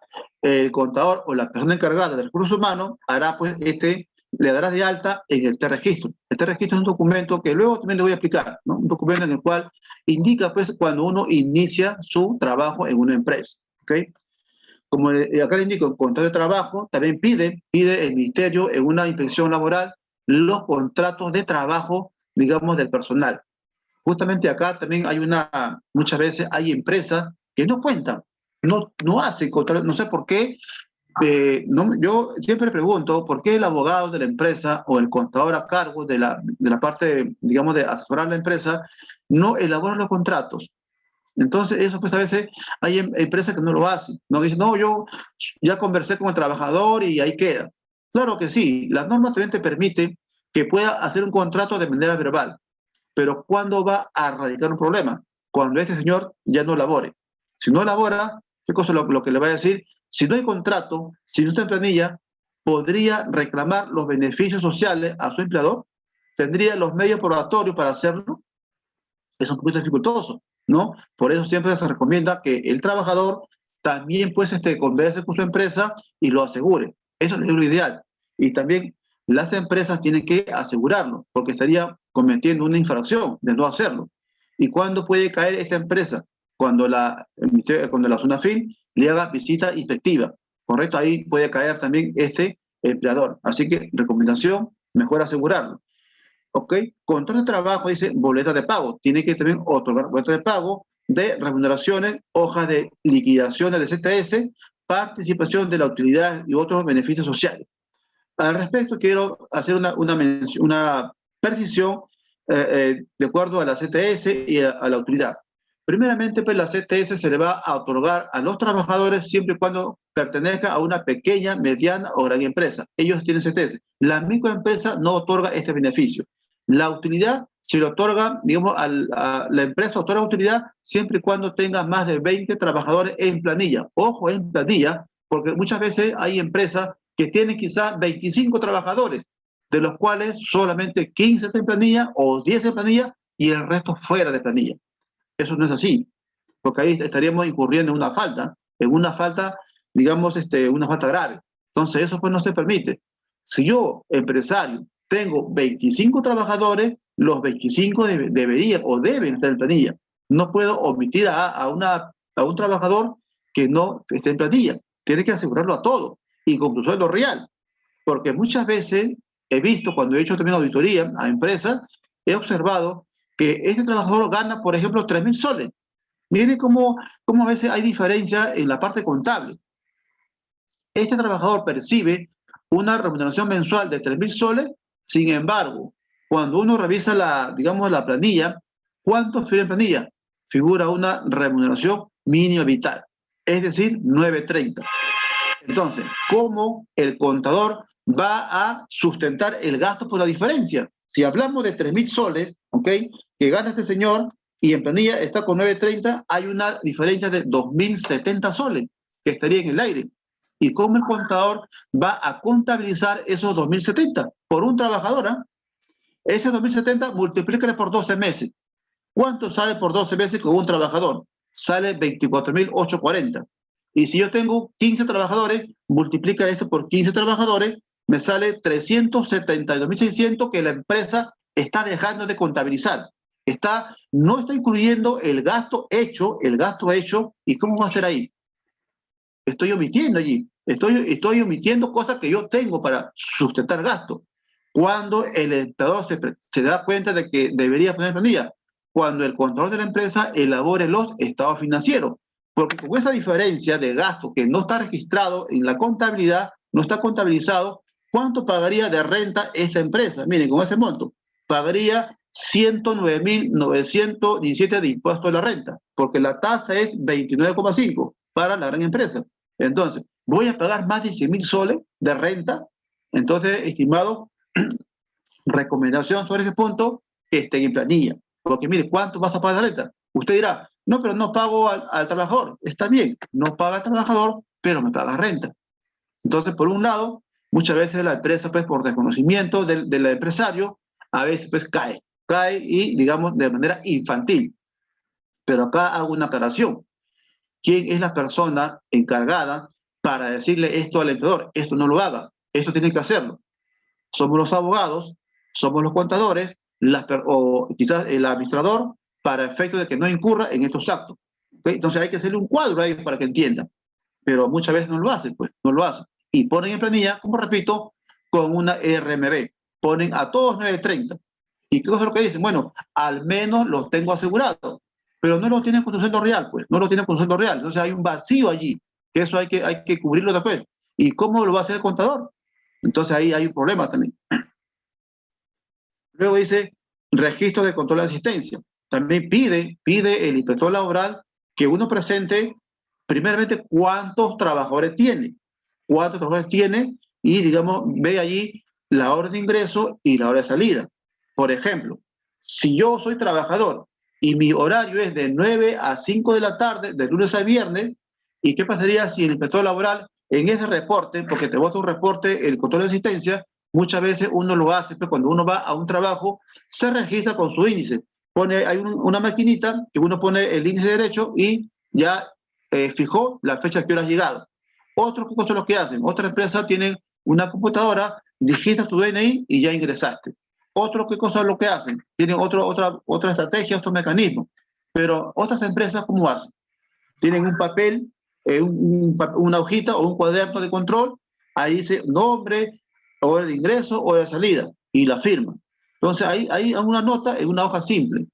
el contador o la persona encargada de recursos humanos hará pues le darás de alta en este registro. Este registro es un documento que luego también le voy a explicar, ¿no? Un documento en el cual indica pues cuando uno inicia su trabajo en una empresa, ¿ok? Como acá le indico, el contrato de trabajo también pide el ministerio en una inspección laboral los contratos de trabajo, digamos, del personal. Justamente acá también muchas veces hay empresas que no cuentan, no hacen contratos, no sé por qué. Yo siempre pregunto por qué el abogado de la empresa o el contador a cargo de la parte, digamos, de asesorar la empresa, no elabora los contratos. Entonces, eso pues a veces hay empresas que no lo hacen. No dicen, no, yo ya conversé con el trabajador y ahí queda. Claro que sí, las normas también te permiten que pueda hacer un contrato de manera verbal. Pero ¿cuándo va a radicar un problema? Cuando este señor ya no labore. Si no labora, ¿qué cosa lo que le va a decir? Si no hay contrato, si no está en planilla, podría reclamar los beneficios sociales a su empleador, tendría los medios probatorios para hacerlo. Es un poquito dificultoso, ¿no? Por eso siempre se recomienda que el trabajador también pues converse con su empresa y lo asegure. Eso es lo ideal. Y también las empresas tienen que asegurarlo, porque estaría cometiendo una infracción de no hacerlo. ¿Y cuándo puede caer esta empresa? Cuando la SUNAFIN le haga visita inspectiva, ¿correcto? Ahí puede caer también este empleador. Así que recomendación, mejor asegurarlo. ¿Ok? Control de trabajo dice boleta de pago. Tiene que también otorgar boleta de pago de remuneraciones, hojas de liquidación del CTS, participación de la utilidad y otros beneficios sociales. Al respecto, quiero hacer una precisión de acuerdo a la CTS y a la utilidad. Primeramente, pues la CTS se le va a otorgar a los trabajadores siempre y cuando pertenezca a una pequeña, mediana o gran empresa. Ellos tienen CTS. La microempresa no otorga este beneficio. La utilidad se le otorga, digamos, a la empresa otorga utilidad siempre y cuando tenga más de 20 trabajadores en planilla. Ojo, en planilla, porque muchas veces hay empresas que tienen quizás 25 trabajadores, de los cuales solamente 15 están en planilla o 10 en planilla y el resto fuera de planilla. Eso no es así, porque ahí estaríamos incurriendo en una falta, digamos, una falta grave. Entonces, eso pues no se permite. Si yo, empresario, tengo 25 trabajadores, los 25 deberían o deben estar en planilla. No puedo omitir a un trabajador que no esté en planilla. Tiene que asegurarlo a todos y con su sueldo real. Porque muchas veces he visto, cuando he hecho también auditoría a empresas, he observado que este trabajador gana, por ejemplo, 3.000 soles. Mire cómo a veces hay diferencia en la parte contable. Este trabajador percibe una remuneración mensual de 3.000 soles, sin embargo, cuando uno revisa digamos, la planilla, ¿cuánto figura en planilla? Figura una remuneración mínima vital, es decir, 9.30. Entonces, ¿cómo el contador va a sustentar el gasto por la diferencia? Si hablamos de 3.000 soles, ¿ok?, que gana este señor y en planilla está con 9.30, hay una diferencia de 2.070 soles que estaría en el aire. ¿Y cómo el contador va a contabilizar esos 2.070 por un trabajador? Ese 2.070 multiplícale por 12 meses. ¿Cuánto sale por 12 meses con un trabajador? Sale 24.840. Y si yo tengo 15 trabajadores, multiplica esto por 15 trabajadores, me sale 372.600 que la empresa está dejando de contabilizar. No está incluyendo el gasto hecho, ¿y cómo va a ser ahí? Estoy omitiendo allí, estoy omitiendo cosas que yo tengo para sustentar gasto. Cuando el empleador se da cuenta de que debería poner planilla, cuando el contador de la empresa elabore los estados financieros, porque con esa diferencia de gasto que no está registrado en la contabilidad, no está contabilizado, ¿cuánto pagaría de renta esa empresa? Miren, con ese monto, pagaría 109.917 de impuesto a la renta, porque la tasa es 29,5 para la gran empresa. Entonces, voy a pagar más de 100.000 soles de renta. Entonces, estimado, recomendación sobre ese punto, que estén en planilla. Porque mire, ¿cuánto vas a pagar de renta? Usted dirá, no, pero no pago al trabajador. Está bien, no paga al trabajador, pero me paga renta. Entonces, por un lado, muchas veces la empresa, pues, por desconocimiento del empresario, a veces, pues, cae y, digamos, de manera infantil. Pero acá hago una aclaración. ¿Quién es la persona encargada para decirle esto al empleador? Esto no lo haga, esto tiene que hacerlo. Somos los abogados, somos los contadores, o quizás el administrador, para efecto de que no incurra en estos actos. ¿Okay? Entonces hay que hacerle un cuadro a ellos para que entiendan. Pero muchas veces no lo hacen, pues, no lo hacen. Y ponen en planilla, como repito, con una RMB. Ponen a todos 9.30. ¿Y qué cosa es lo que dicen? Bueno, al menos los tengo asegurados. Pero no lo tienen con su sueldo real, pues, no lo tienen con su sueldo real. Entonces hay un vacío allí, que eso hay que cubrirlo después. ¿Y cómo lo va a hacer el contador? Entonces ahí hay un problema también. Luego dice registro de control de asistencia. También pide el inspector laboral que uno presente primeramente cuántos trabajadores tiene y digamos ve allí la hora de ingreso y la hora de salida. Por ejemplo, si yo soy trabajador y mi horario es de 9 a 5 de la tarde, de lunes a viernes, ¿y qué pasaría si el inspector laboral en ese reporte, porque te bota un reporte, el control de asistencia, muchas veces uno lo hace, pero cuando uno va a un trabajo, se registra con su índice. Hay una maquinita que uno pone el índice derecho y ya fijó la fecha que hora has llegado. Otros cosas lo que hacen, otras empresas tienen una computadora, digitas tu DNI y ya ingresaste. Otros qué cosas lo que hacen, tienen otra estrategia, otro mecanismo. Pero otras empresas, ¿cómo hacen? Tienen un papel, una hojita o un cuaderno de control, ahí dice nombre, hora de ingreso, hora de salida, y la firma. Entonces ahí hay una nota en una hoja simple.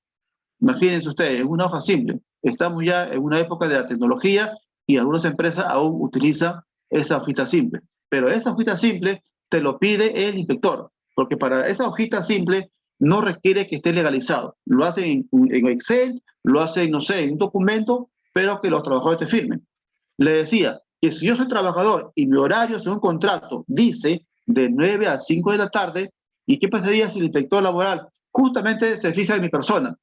Imagínense ustedes, en una hoja simple. Estamos ya en una época de la tecnología y algunas empresas aún utilizan esa hojita simple. Pero esa hojita simple te lo pide el inspector, porque para esa hojita simple no requiere que esté legalizado. Lo hacen en Excel, lo hacen, no sé, en un documento, pero que los trabajadores te firmen. Le decía que si yo soy trabajador y mi horario según contrato dice de 9 a 5 de la tarde, ¿y qué pasaría si el inspector laboral justamente se fija en mi persona?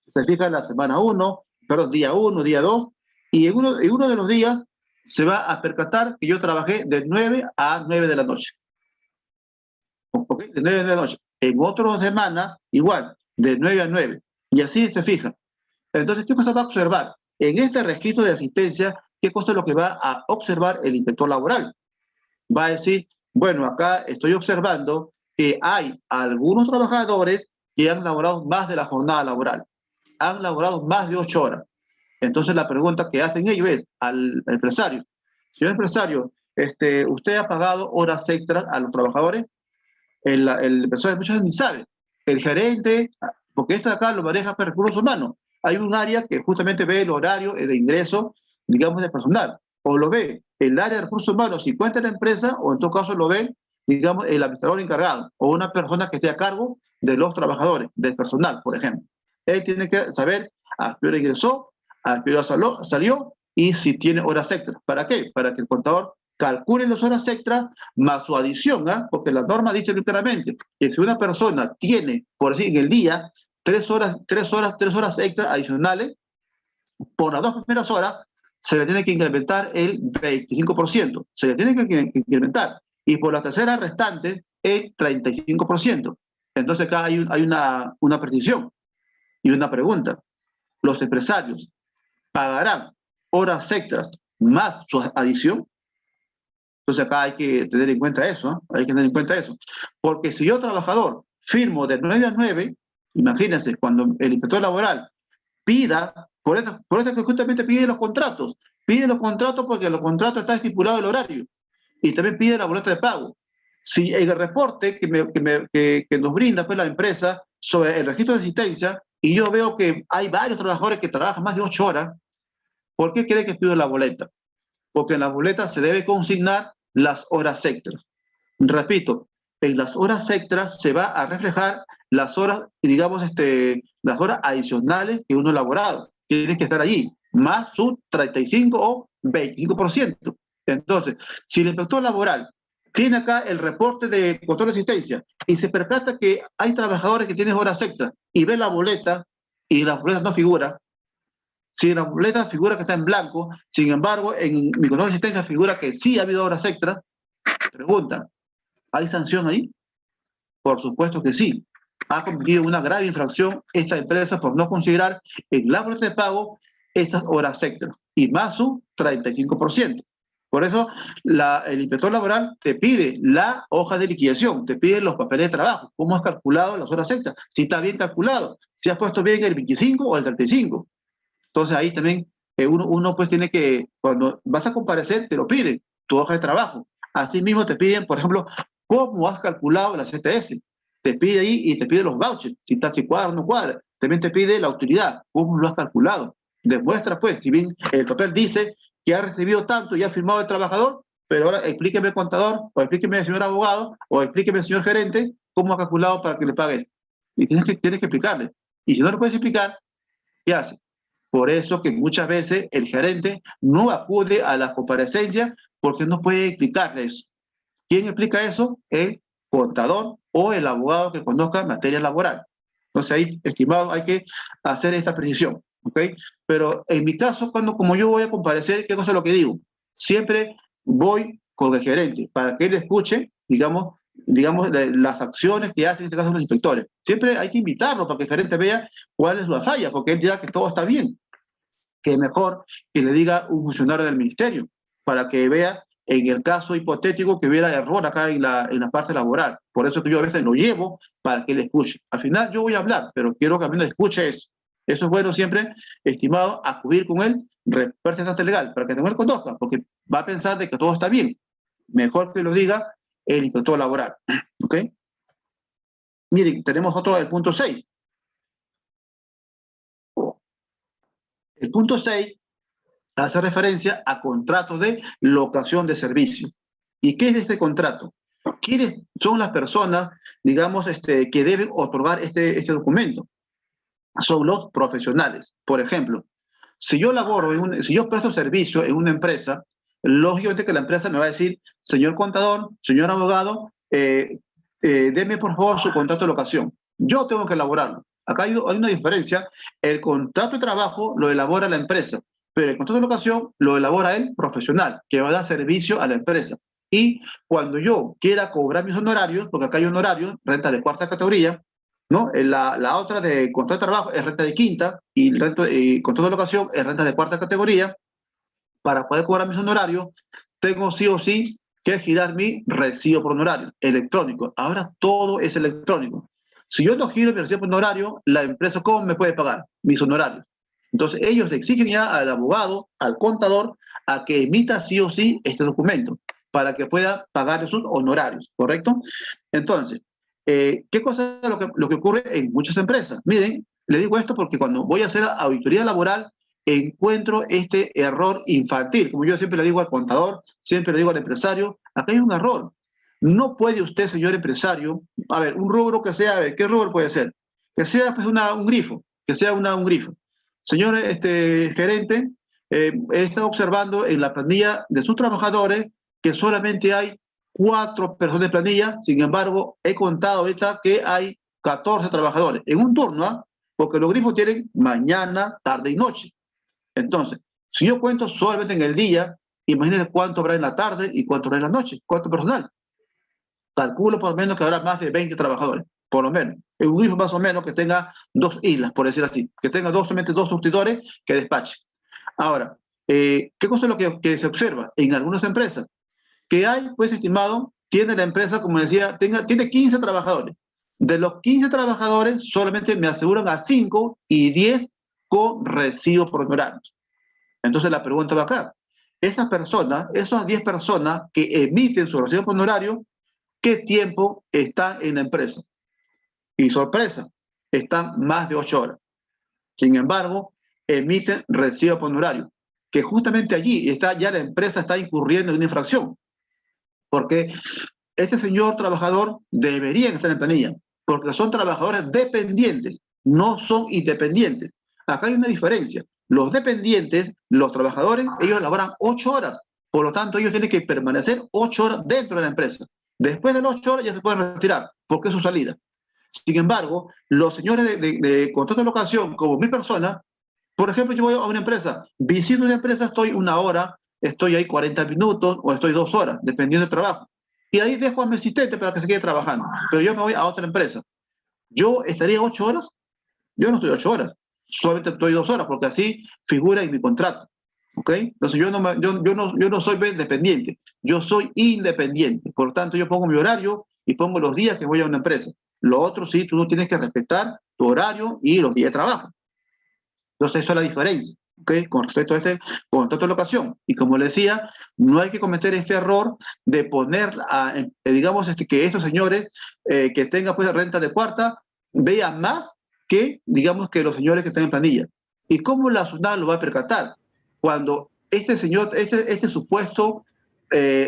Se fija en la semana 1, perdón, día 1, día 2, y en uno de los días se va a percatar que yo trabajé de 9 a 9 de la noche. ¿Ok? De 9 de la noche. En otra semana, igual, de 9 a 9. Y así se fija. Entonces, ¿qué cosa va a observar? En este registro de asistencia, ¿qué cosa es lo que va a observar el inspector laboral? Va a decir, bueno, acá estoy observando que hay algunos trabajadores que han laborado más de la jornada laboral, han laborado más de 8 horas. Entonces la pregunta que hacen ellos es al empresario, señor empresario, ¿usted ha pagado horas extras a los trabajadores? El empresario muchas veces ni sabe. El gerente, porque esto de acá lo maneja para recursos humanos. Hay un área que justamente ve el horario de ingreso, digamos, de personal. O lo ve el área de recursos humanos, si cuenta la empresa, o en todo caso lo ve, digamos, el administrador encargado, o una persona que esté a cargo de los trabajadores, del personal, por ejemplo. Él tiene que saber a qué hora ingresó, a qué hora salió y si tiene horas extras. ¿Para qué? Para que el contador calcule las horas extras más su adición, ¿eh? Porque la norma dice claramente que si una persona tiene, por decir, en el día, 3 horas extras adicionales, por las 2 primeras horas se le tiene que incrementar el 25%, se le tiene que incrementar, y por las terceras restantes el 35%. Entonces acá hay una precisión y una pregunta. ¿Los empresarios pagarán horas extras más su adición? Entonces acá hay que tener en cuenta eso, ¿eh? Hay que tener en cuenta eso. Porque si yo, trabajador, firmo de 9 a 9, imagínense, cuando el inspector laboral pida, por eso que justamente pide los contratos porque en los contratos está estipulado el horario y también pide la boleta de pago. Si en el reporte que nos brinda pues, la empresa sobre el registro de asistencia y yo veo que hay varios trabajadores que trabajan más de 8 horas, ¿por qué cree que pido la boleta? Porque en la boleta se debe consignar las horas extras. Repito, en las horas extras se va a reflejar las horas, digamos, las horas adicionales que uno ha elaborado. Tienen que estar allí, más su 35 o 25%. Entonces, si el inspector laboral tiene acá el reporte de control de asistencia y se percata que hay trabajadores que tienen horas extras y ve la boleta y la boleta no figura, si en la boleta figura que está en blanco, sin embargo, en mi control de asistencia figura que sí ha habido horas extras, pregunta, ¿hay sanción ahí? Por supuesto que sí. Ha cometido una grave infracción esta empresa por no considerar en la boleta de pago esas horas extras y más su 35%. Por eso el inspector laboral te pide la hoja de liquidación, te pide los papeles de trabajo, cómo has calculado las horas extras, si está bien calculado, si has puesto bien el 25 o el 35. Entonces ahí también uno pues tiene que, cuando vas a comparecer, te lo piden, tu hoja de trabajo. Asimismo te piden, por ejemplo, cómo has calculado la CTS. Te pide ahí y te pide los vouchers, si cuadra o no cuadra. También te pide la utilidad, cómo lo has calculado. Demuestra pues, si bien el papel dice que ha recibido tanto y ha firmado el trabajador, pero ahora explíqueme contador, o explíqueme señor abogado, o explíqueme señor gerente, cómo ha calculado para que le pague esto. Y tienes que explicarle. Y si no lo puedes explicar, ¿qué hace? Por eso que muchas veces el gerente no acude a las comparecencias porque no puede explicarles. ¿Quién explica eso? El contador o el abogado que conozca materia laboral. Entonces ahí, estimado, hay que hacer esta precisión, ¿ok? Pero en mi caso, como yo voy a comparecer, ¿qué cosa es lo que digo? Siempre voy con el gerente para que él escuche, digamos las acciones que hacen, en este caso, los inspectores. Siempre hay que invitarlo para que el gerente vea cuál es la falla, porque él dirá que todo está bien, que mejor que le diga un funcionario del ministerio, para que vea en el caso hipotético que hubiera error acá en la parte laboral. Por eso que yo a veces lo llevo para que él escuche. Al final yo voy a hablar, pero quiero que a mí no escuche eso. Eso es bueno siempre, estimado, acudir con él, representante legal, para que no él conozca, porque va a pensar de que todo está bien. Mejor que lo diga el inspector laboral. ¿Ok? Miren, tenemos otro, el punto 6. El punto 6 hace referencia a contratos de locación de servicio. ¿Y qué es este contrato? ¿Quiénes son las personas, digamos, que deben otorgar este documento? Son los profesionales. Por ejemplo, si yo si yo presto servicio en una empresa, lógicamente que la empresa me va a decir, señor contador, señor abogado, deme por favor su contrato de locación. Yo tengo que elaborarlo. Acá hay una diferencia. El contrato de trabajo lo elabora la empresa, pero el contrato de locación lo elabora el profesional, que va a dar servicio a la empresa. Y cuando yo quiera cobrar mis honorarios, porque acá hay honorarios, renta de cuarta categoría, ¿no? La otra de contrato de trabajo es renta de quinta y contrato de locación es renta de cuarta categoría. Para poder cobrar mis honorarios, tengo sí o sí que girar mi recibo por honorario electrónico. Ahora todo es electrónico. Si yo no giro mi recibo por honorario, la empresa, ¿cómo me puede pagar mis honorarios? Entonces, ellos exigen ya al abogado, al contador, a que emita sí o sí este documento para que pueda pagar sus honorarios, ¿correcto? Entonces, ¿qué cosa es lo que ocurre en muchas empresas? Miren, le digo esto porque cuando voy a hacer auditoría laboral, encuentro este error infantil. Como yo siempre le digo al contador, siempre le digo al empresario, acá hay un error. No puede usted, señor empresario, a ver, un rubro que sea, a ver, ¿qué rubro puede ser? Que sea pues un grifo, que sea un grifo. Señor gerente, he estado observando en la planilla de sus trabajadores que solamente hay 4 personas de planilla, sin embargo, he contado ahorita que hay 14 trabajadores en un turno, ¿ah? Porque los grifos tienen mañana, tarde y noche. Entonces, si yo cuento solamente en el día, imagínense cuánto habrá en la tarde y cuánto habrá en la noche, cuánto personal. Calculo por lo menos que habrá más de 20 trabajadores, por lo menos. En un grifo más o menos que tenga 2 islas, por decir así, que tenga solamente 2 surtidores que despachen. Ahora, ¿qué cosa es lo que se observa en algunas empresas? Que hay, pues, estimado, tiene la empresa, como decía, tiene 15 trabajadores. De los 15 trabajadores, solamente me aseguran a 5 y 10 con recibo por honorarios. Entonces la pregunta va acá. Esas personas, esas 10 personas que emiten su recibo por honorario, ¿qué tiempo están en la empresa? Y sorpresa, están más de 8 horas. Sin embargo, emiten recibo por honorario, que justamente allí ya la empresa está incurriendo en una infracción, porque este señor trabajador debería estar en planilla, porque son trabajadores dependientes, no son independientes. Acá hay una diferencia. Los dependientes, los trabajadores, ellos laboran 8 horas. Por lo tanto, ellos tienen que permanecer 8 horas dentro de la empresa. Después de las 8 horas ya se pueden retirar, porque es su salida. Sin embargo, los señores de contrato de locación, como mi persona, por ejemplo, yo voy a una empresa, visito una empresa, estoy 1 hora, estoy ahí 40 minutos o estoy 2 horas, dependiendo del trabajo. Y ahí dejo a mi asistente para que se quede trabajando. Pero yo me voy a otra empresa. ¿Yo estaría 8 horas? Yo no estoy 8 horas. Solamente estoy 2 horas, porque así figura en mi contrato. ¿Ok? Entonces yo no soy dependiente. Yo soy independiente. Por lo tanto, yo pongo mi horario y pongo los días que voy a una empresa. Lo otro, sí, tú no tienes que respetar tu horario y los días de trabajo. Entonces, eso es la diferencia, ¿ok? Con respecto a este contrato de locación. Y como le decía, no hay que cometer este error de poner, digamos, que estos señores que tengan pues renta de cuarta vean más que, digamos, que los señores que están en planilla. ¿Y cómo la SUNAT lo va a percatar? Cuando este señor, este supuesto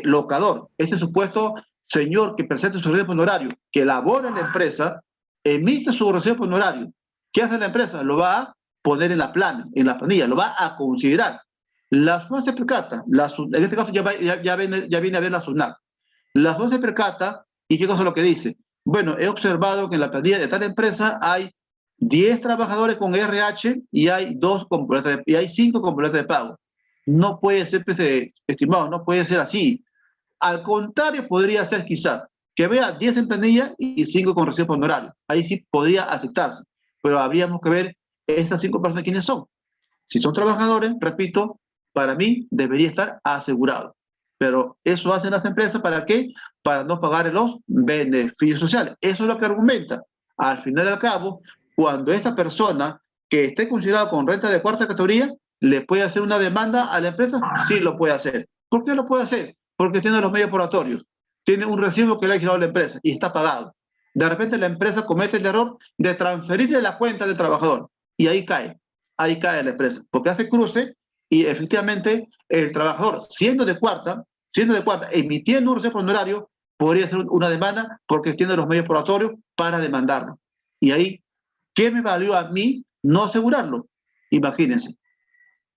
locador, este supuesto señor que presenta su recibo por honorario, que labora en la empresa, emite su recibo por honorario. ¿Qué hace la empresa? Lo va a poner en la planilla, lo va a considerar. La SUNAT se percata, en este caso ya viene a ver la SUNAT. La SUNAT se percata ¿Y qué cosa es lo que dice? Bueno, he observado que en la planilla de tal empresa hay 10 trabajadores con RH y hay, y hay 5 con boleta de pago. No puede ser, pues, estimado, no puede ser así. Al contrario, podría ser quizás que vea 10 en planilla y 5 con recibo por honorario. Ahí sí podría aceptarse, pero habríamos que ver esas 5 personas quiénes son. Si son trabajadores, repito, para mí debería estar asegurado. Pero eso hacen las empresas, ¿para qué? Para no pagar los beneficios sociales. Eso es lo que argumenta. Al final y al cabo, cuando esta persona que esté considerada con renta de cuarta categoría le puede hacer una demanda a la empresa, sí lo puede hacer. ¿Por qué lo puede hacer? Porque tiene los medios probatorios, tiene un recibo que le ha girado la empresa y está pagado. De repente la empresa comete el error de transferirle la cuenta del trabajador y ahí cae la empresa, porque hace cruce y efectivamente el trabajador, siendo de cuarta, emitiendo un recibo honorario, podría hacer una demanda porque tiene los medios probatorios para demandarlo. Y ahí, ¿qué me valió a mí no asegurarlo? Imagínense,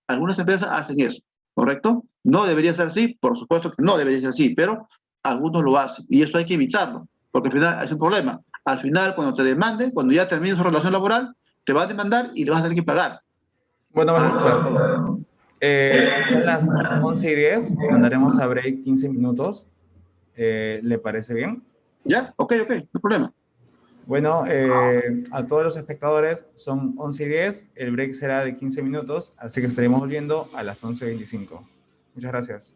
algunas empresas hacen eso, ¿correcto? No debería ser así, por supuesto que no debería ser así, pero algunos lo hacen y eso hay que evitarlo, porque al final es un problema. Al final, cuando te demanden, cuando ya termine su relación laboral, te va a demandar y le vas a tener que pagar. Bueno, magistrado, son las 11:10, mandaremos a break 15 minutos. ¿Le parece bien? ¿Ya? Ok, ok, no hay problema. Bueno, a todos los espectadores son 11:10, el break será de 15 minutos, así que estaremos volviendo a las 11:25. Muchas gracias.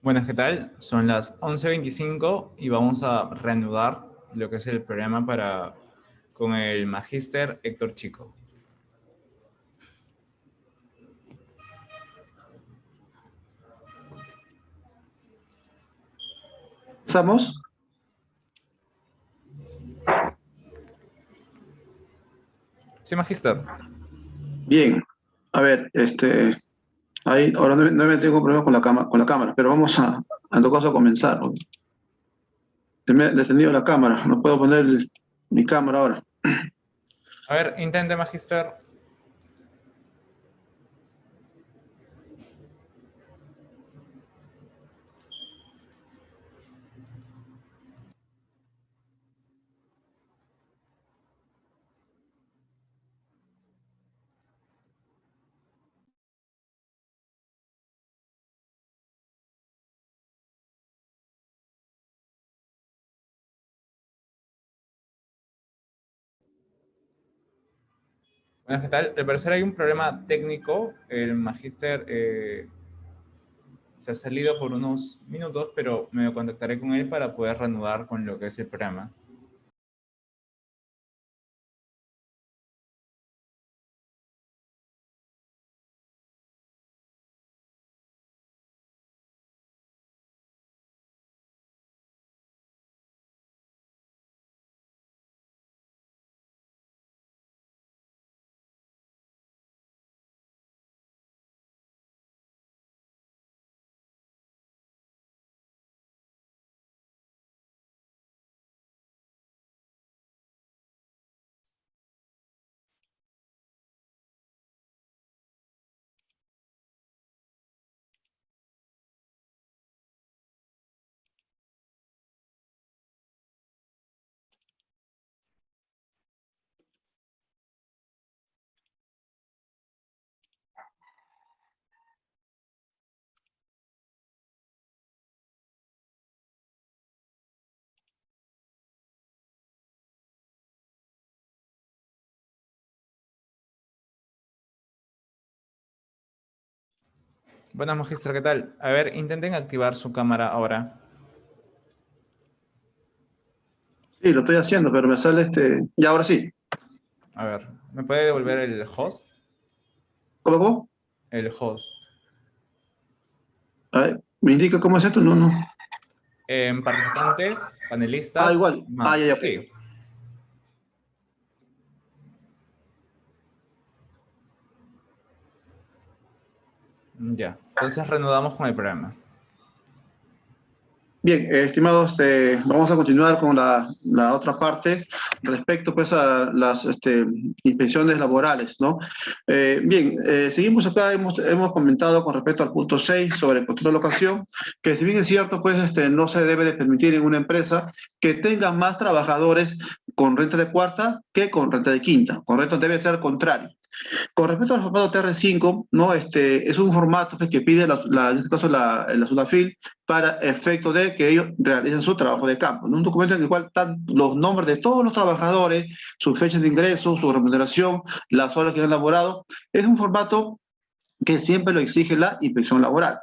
Buenas, ¿qué tal? Son las 11:25 y vamos a reanudar lo que es el programa con el magíster Héctor Chico. ¿Estamos? Sí, magíster. Bien. A ver, ahí ahora no me tengo problema con la cámara, pero vamos en todo caso, a comenzar. Se me ha detenido la cámara, no puedo poner mi cámara ahora. A ver, intente, magíster. Buenas, ¿qué tal? Al parecer hay un problema técnico. El magíster se ha salido por unos minutos, pero me contactaré con él para poder reanudar con lo que es el programa. Buenas, magíster, ¿qué tal? A ver, intenten activar su cámara ahora. Sí, lo estoy haciendo, pero me sale Ya, ahora sí. A ver, ¿me puede devolver el host? ¿Cómo? El host. A ver, ¿me indica cómo es esto? No, no. En participantes, Ah, panelistas, igual. Ah, más. ya, ya, ok. Sí, ya. Entonces reanudamos con el programa. Bien, estimados, vamos a continuar con la otra parte respecto pues a las inspecciones laborales, ¿no? Bien, seguimos acá, hemos comentado con respecto al punto 6 sobre el control de locación, que si bien es cierto, pues no se debe de permitir en una empresa que tenga más trabajadores con renta de cuarta que con renta de quinta, correcto, debe ser contrario. Con respecto al formato TR5, ¿no? Es un formato pues, que pide en este caso la SUNAFIL para efecto de que ellos realicen su trabajo de campo, ¿no? Un documento en el cual están los nombres de todos los trabajadores, sus fechas de ingreso, su remuneración, las horas que han laborado. Es un formato que siempre lo exige la inspección laboral.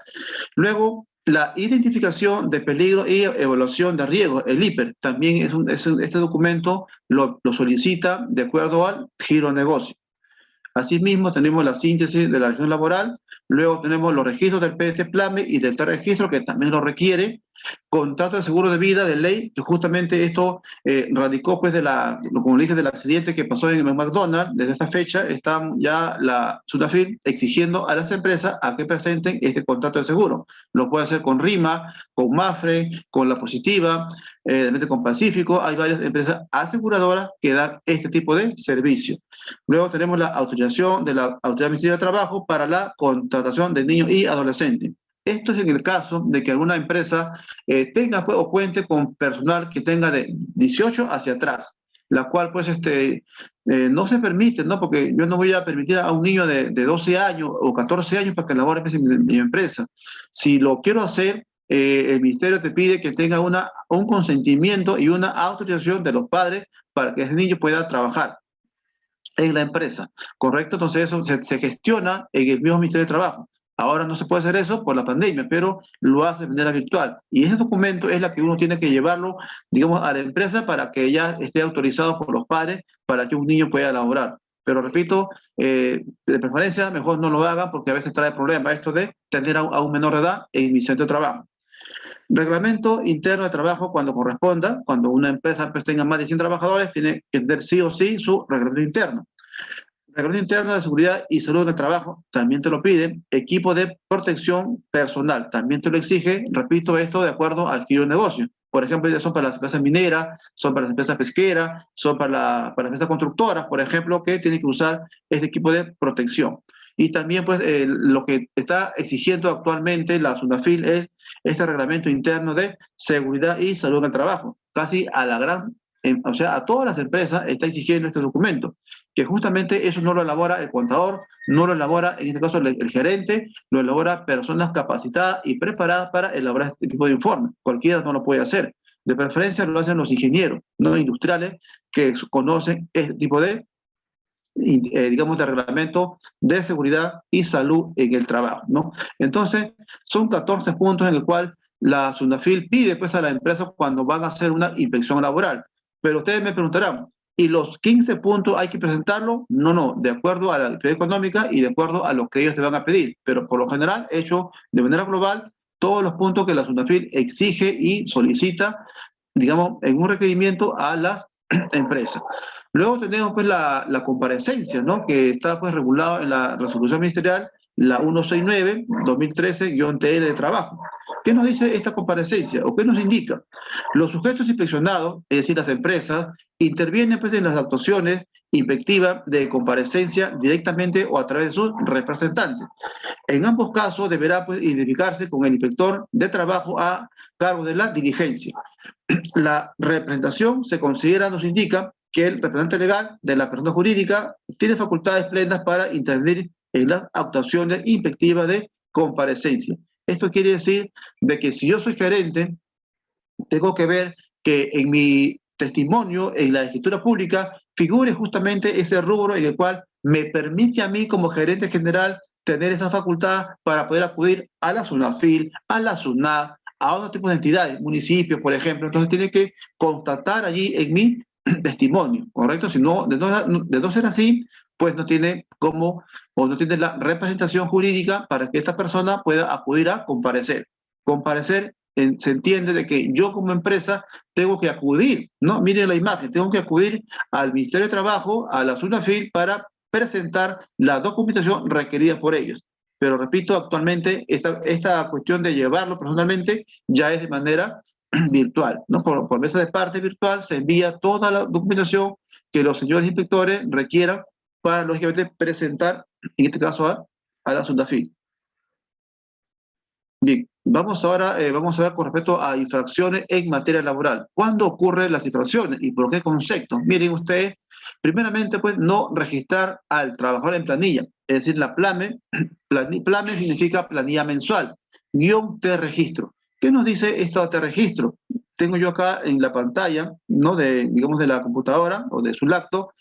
Luego, la identificación de peligro y evaluación de riesgo, el IPER, también este documento lo solicita de acuerdo al giro de negocio. Asimismo, tenemos la síntesis de la legislación laboral, luego tenemos los registros del PST-PLAME y del registro que también lo requiere, contrato de seguro de vida de ley, que justamente esto radicó pues como dije, del accidente que pasó en el McDonald's. Desde esta fecha está ya la SUNAFIL exigiendo a las empresas a que presenten este contrato de seguro. Lo puede hacer con RIMA, con MAFRE, con La Positiva, con Pacífico. Hay varias empresas aseguradoras que dan este tipo de servicio. Luego tenemos la autorización de la Autoridad Ministerial de Trabajo para la contratación de niños y adolescentes. Esto es en el caso de que alguna empresa tenga pues, o cuente con personal que tenga de 18 hacia atrás, la cual pues no se permite, ¿no? Porque yo no voy a permitir a un niño de 12 años o 14 años para que labore en mi empresa. Si lo quiero hacer, el ministerio te pide que tenga un consentimiento y una autorización de los padres para que ese niño pueda trabajar en la empresa, ¿correcto? Entonces eso se gestiona en el mismo Ministerio de Trabajo. Ahora no se puede hacer eso por la pandemia, pero lo hace de manera virtual. Y ese documento es la que uno tiene que llevarlo, digamos, a la empresa para que ya esté autorizado por los padres para que un niño pueda laborar. Pero repito, de preferencia, mejor no lo hagan porque a veces trae problemas esto de tener a un menor de edad en mi centro de trabajo. Reglamento interno de trabajo cuando corresponda, cuando una empresa pues, tenga más de 100 trabajadores, tiene que tener sí o sí su reglamento interno. Reglamento interno de seguridad y salud en el trabajo también te lo pide. Equipo de protección personal también te lo exige. Repito esto de acuerdo al giro de negocio. Por ejemplo, son para las empresas mineras, son para las empresas pesqueras, son para las empresas constructoras, por ejemplo, que tienen que usar este equipo de protección. Y también, pues, lo que está exigiendo actualmente la SUNAFIL es este reglamento interno de seguridad y salud en el trabajo. Casi a la gran, o sea, a todas las empresas está exigiendo este documento, que justamente eso no lo elabora el contador, no lo elabora, en este caso, el gerente, lo elabora personas capacitadas y preparadas para elaborar este tipo de informes. Cualquiera no lo puede hacer. De preferencia lo hacen los ingenieros, no industriales, que conocen este tipo de digamos, de reglamento de seguridad y salud en el trabajo, ¿no? Entonces, son 14 puntos en el cual la SUNAFIL pide pues, a la empresa cuando van a hacer una inspección laboral. Pero ustedes me preguntarán, ¿y los 15 puntos hay que presentarlo? No, no, de acuerdo a la actividad económica y de acuerdo a lo que ellos te van a pedir. Pero por lo general, hecho de manera global, todos los puntos que la SUNAFIL exige y solicita, digamos, en un requerimiento a las empresas. Luego tenemos pues la comparecencia, ¿no? Que está pues regulado en la resolución ministerial, la 169-2013-TL de trabajo. ¿Qué nos dice esta comparecencia o qué nos indica? Los sujetos inspeccionados, es decir, las empresas, intervienen pues en las actuaciones inspectivas de comparecencia directamente o a través de sus representantes. En ambos casos deberá pues, identificarse con el inspector de trabajo a cargo de la diligencia. La representación se considera, nos indica, que el representante legal de la persona jurídica tiene facultades plenas para intervenir en las actuaciones inspectivas de comparecencia. Esto quiere decir de que si yo soy gerente, tengo que ver que en mi testimonio, en la escritura pública, figure justamente ese rubro en el cual me permite a mí como gerente general tener esa facultad para poder acudir a la SUNAFIL, a la SUNAT, a otros tipos de entidades, municipios, por ejemplo. Entonces tiene que constatar allí en mi testimonio, ¿correcto? Si no, de no ser así, pues no tiene cómo, o no tiene la representación jurídica para que esta persona pueda acudir a comparecer. Comparecer se entiende de que yo como empresa tengo que acudir, ¿no? Miren la imagen, tengo que acudir al Ministerio de Trabajo, a la SUNAFIL, para presentar la documentación requerida por ellos. Pero repito, actualmente esta cuestión de llevarlo personalmente ya es de manera virtual, ¿no? Por mesa de parte virtual se envía toda la documentación que los señores inspectores requieran para, lógicamente, presentar, en este caso, a la SUNAFIL. Bien, vamos ahora vamos a ver con respecto a infracciones en materia laboral. ¿Cuándo ocurren las infracciones y por qué concepto? Miren ustedes, primeramente, pues, no registrar al trabajador en planilla, es decir, la PLAME. PLAME significa planilla mensual, guión de registro. ¿Qué nos dice esto de registro? Tengo yo acá en la pantalla, ¿no? Digamos, de la computadora o de su lacto,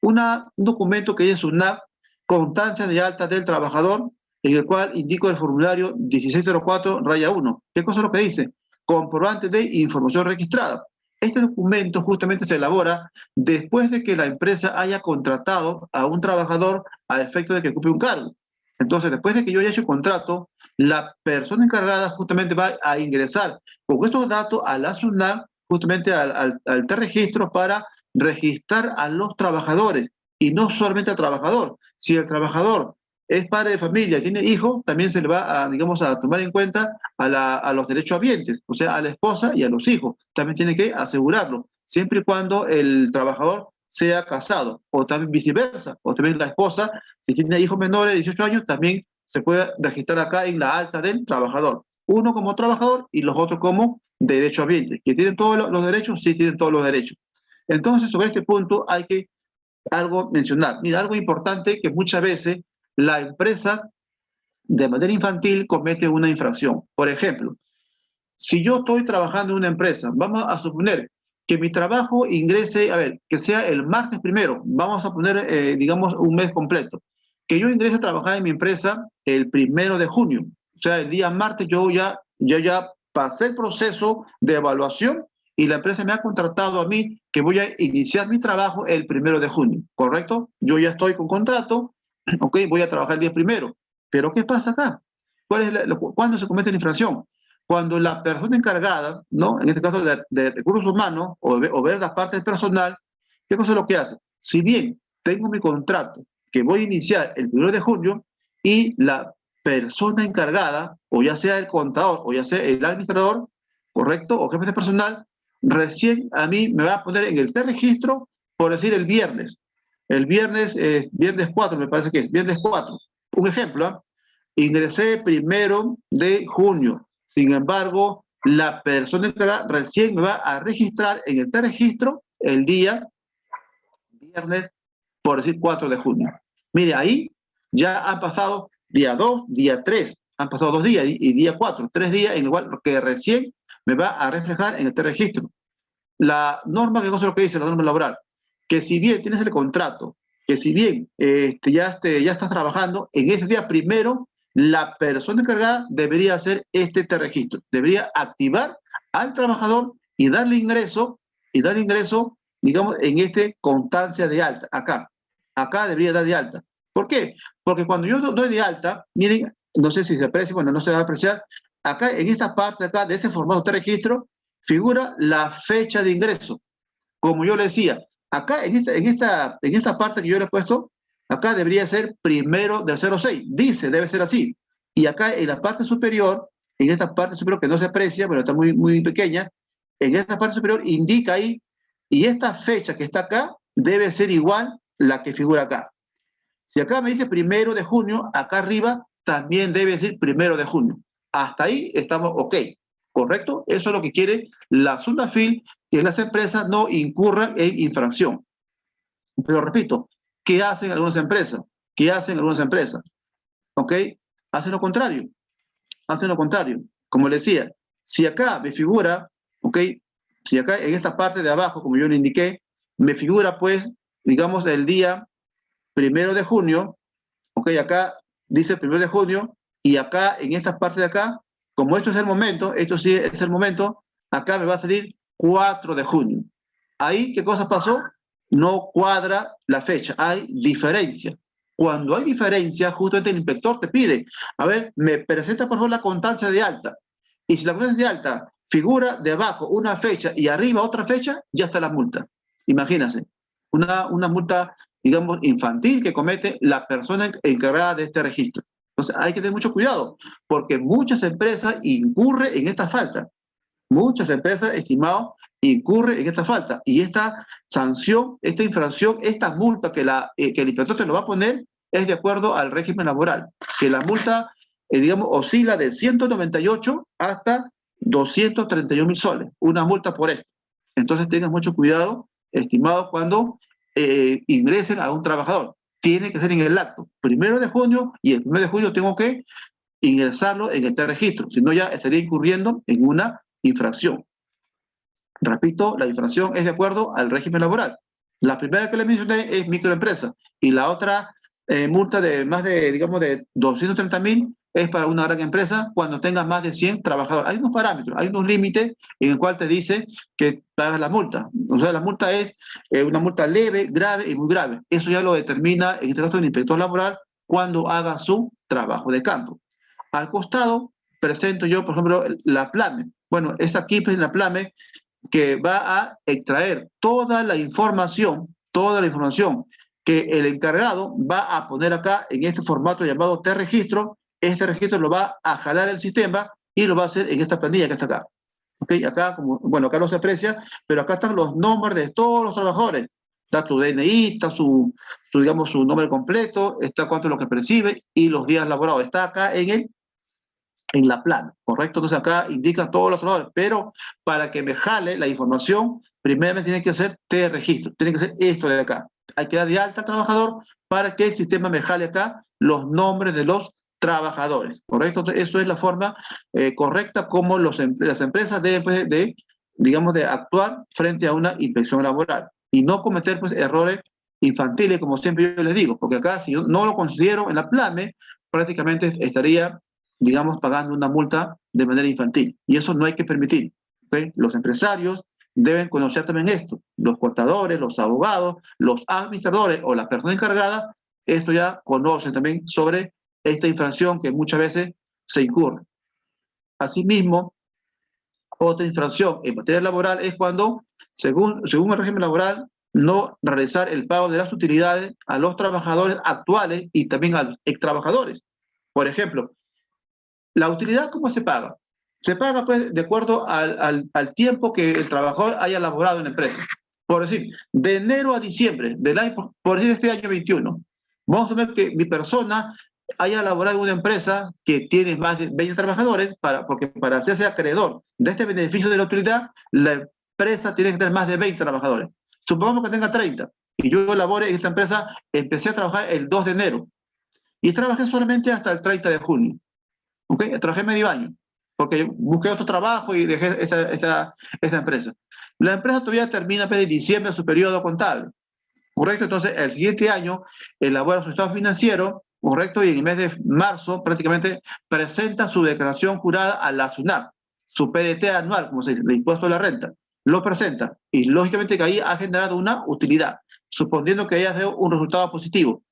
un documento que es una constancia de alta del trabajador, en el cual indico el formulario 1604-1. ¿Qué cosa es lo que dice? Comprobante de información registrada. Este documento justamente se elabora después de que la empresa haya contratado a un trabajador a efecto de que ocupe un cargo. Entonces, después de que yo haya hecho el contrato, la persona encargada justamente va a ingresar con estos datos a la SUNAT, justamente al registro para registrar a los trabajadores y no solamente al trabajador. Si el trabajador es padre de familia, tiene hijos, también se le va a, digamos, a tomar en cuenta a los derechohabientes, o sea, a la esposa y a los hijos. También tiene que asegurarlo, siempre y cuando el trabajador sea casado, o también viceversa, o también la esposa, si tiene hijos menores de 18 años, también se puede registrar acá en la alta del trabajador. Uno como trabajador y los otros como derechohabientes. ¿Que tienen todos los derechos? Sí, tienen todos los derechos. Entonces, sobre este punto hay que algo mencionar. Mira, algo importante que muchas veces la empresa de manera infantil comete una infracción. Por ejemplo, si yo estoy trabajando en una empresa, vamos a suponer que mi trabajo ingrese, a ver, que sea el martes primero, vamos a poner, digamos, un mes completo. que yo ingrese a trabajar en mi empresa el 1 de junio. O sea, el día martes yo ya pasé el proceso de evaluación y la empresa me ha contratado a mí que voy a iniciar mi trabajo el 1 de junio, ¿correcto? Yo ya estoy con contrato, ok, voy a trabajar el día 1. Pero ¿qué pasa acá? ¿Cuándo se comete la infracción? Cuando la persona encargada, ¿no? En este caso de recursos humanos o ver la parte del personal, ¿qué cosa es lo que hace? Si bien tengo mi contrato que voy a iniciar el 1 de junio y la persona encargada, o ya sea el contador o ya sea el administrador, ¿correcto? O jefe de personal, recién a mí me va a poner en el registro, por decir el viernes. El viernes, viernes 4, me parece que es, viernes 4. Un ejemplo, ¿eh? Ingresé 1 de junio. Sin embargo, la persona encargada recién me va a registrar en el registro el día viernes, por decir 4 de junio. Mire, ahí ya han pasado día 2, día 3, han pasado 2 días y día 4, 3 días en igual que recién me va a reflejar en este registro. La norma, ¿qué cosa es lo que dice la norma laboral? Que si bien tienes el contrato, que si bien ya estás trabajando, en ese día primero, la persona encargada debería hacer este registro, debería activar al trabajador y darle ingreso, digamos, en constancia de alta, acá debería dar de alta. ¿Por qué? Porque cuando yo doy de alta, miren, no sé si se aprecia, bueno, no se va a apreciar, acá en esta parte acá de este formato de registro, figura la fecha de ingreso. Como yo le decía, acá en esta parte que yo le he puesto, acá debería ser 1 de 06. Dice, debe ser así. Y acá en la parte superior, en esta parte superior que no se aprecia, pero está muy, muy pequeña, en esta parte superior indica ahí, y esta fecha que está acá debe ser igual la que figura acá. Si acá me dice 1 de junio, acá arriba también debe decir 1 de junio. Hasta ahí estamos ok, ¿correcto? Eso es lo que quiere la SUNAFIL, que las empresas no incurran en infracción. Pero repito, ¿qué hacen algunas empresas? ¿Qué hacen algunas empresas? ¿Ok? Hacen lo contrario. Hacen lo contrario. Como les decía, si acá me figura, ¿ok? Si acá en esta parte de abajo, como yo le indiqué, me figura pues, digamos, el día 1 de junio, ok, acá dice 1 de junio, y acá, en esta parte de acá, como esto es el momento, esto sí es el momento, acá me va a salir 4 de junio. Ahí, ¿qué cosa pasó? No cuadra la fecha, hay diferencia. Cuando hay diferencia, justamente el inspector te pide, a ver, me presenta por favor la constancia de alta. Y si la constancia de alta figura debajo una fecha y arriba otra fecha, ya está la multa. Imagínense, una multa, digamos, infantil que comete la persona encargada de este registro. Entonces hay que tener mucho cuidado, porque muchas empresas incurren en esta falta. Muchas empresas, estimados, incurren en esta falta. Y esta sanción, esta infracción, esta multa que el inspector te lo va a poner es de acuerdo al régimen laboral. Que la multa, digamos, oscila de 198 hasta 231.000 soles. Una multa por esto. Entonces tengan mucho cuidado, estimados, cuando ingresen a un trabajador. Tiene que ser en el acto. 1 de junio, y el 1 de junio tengo que ingresarlo en este registro. Si no, ya estaría incurriendo en una infracción. Repito, la infracción es de acuerdo al régimen laboral. La primera que le mencioné es microempresa y la otra multa de más de, digamos, de 230.000 es para una gran empresa cuando tenga más de 100 trabajadores. Hay unos parámetros, hay unos límites en el cual te dice que pagas la multa. O sea, la multa es una multa leve, grave y muy grave. Eso ya lo determina, en este caso, el inspector laboral cuando haga su trabajo de campo. Al costado presento yo, por ejemplo, la PLAME. Bueno, es aquí pues, la PLAME que va a extraer toda la información que el encargado va a poner acá en este formato llamado T-registro. Este registro lo va a jalar el sistema y lo va a hacer en esta planilla que está acá. ¿Okay? Acá, como, bueno, acá no se aprecia, pero acá están los nombres de todos los trabajadores. Está tu DNI, está digamos, su nombre completo, está cuánto es lo que percibe y los días laborados. Está acá en la plana, ¿correcto? Entonces acá indica todos los trabajadores, pero para que me jale la información, primero me tiene que hacer T-registro, tiene que ser esto de acá. Hay que dar de alta al trabajador para que el sistema me jale acá los nombres de los trabajadores, ¿correcto? Entonces, eso es la forma correcta como las empresas deben pues, digamos, de actuar frente a una inspección laboral y no cometer pues, errores infantiles, como siempre yo les digo, porque acá si yo no lo considero en la PLAME, prácticamente estaría, digamos, pagando una multa de manera infantil. Y eso no hay que permitir. ¿Okay? Los empresarios deben conocer también esto. Los contadores, los abogados, los administradores o las personas encargadas, esto ya conocen también sobre esta infracción que muchas veces se incurre. Asimismo, otra infracción en materia laboral es cuando, según el régimen laboral, no realizar el pago de las utilidades a los trabajadores actuales y también a los extrabajadores. Por ejemplo, la utilidad, ¿cómo se paga? Se paga pues de acuerdo al tiempo que el trabajador haya laborado en la empresa. Por decir, de enero a diciembre del año, por decir este año 21, vamos a ver que mi persona haya laborado en una empresa que tiene más de 20 trabajadores, porque para hacerse acreedor de este beneficio de la utilidad, la empresa tiene que tener más de 20 trabajadores. Supongamos que tenga 30 y yo labore en esta empresa, empecé a trabajar el 2 de enero y trabajé solamente hasta el 30 de junio. ¿Okay? Trabajé medio año porque busqué otro trabajo y dejé esta empresa. La empresa todavía termina de diciembre su periodo contable, ¿correcto? Entonces, el siguiente año elabora su estado financiero, ¿correcto? Y en el mes de marzo prácticamente presenta su declaración jurada a la SUNAT, su PDT anual, como se dice, de impuesto a la renta. Lo presenta y lógicamente que ahí ha generado una utilidad, suponiendo que haya dado un resultado positivo.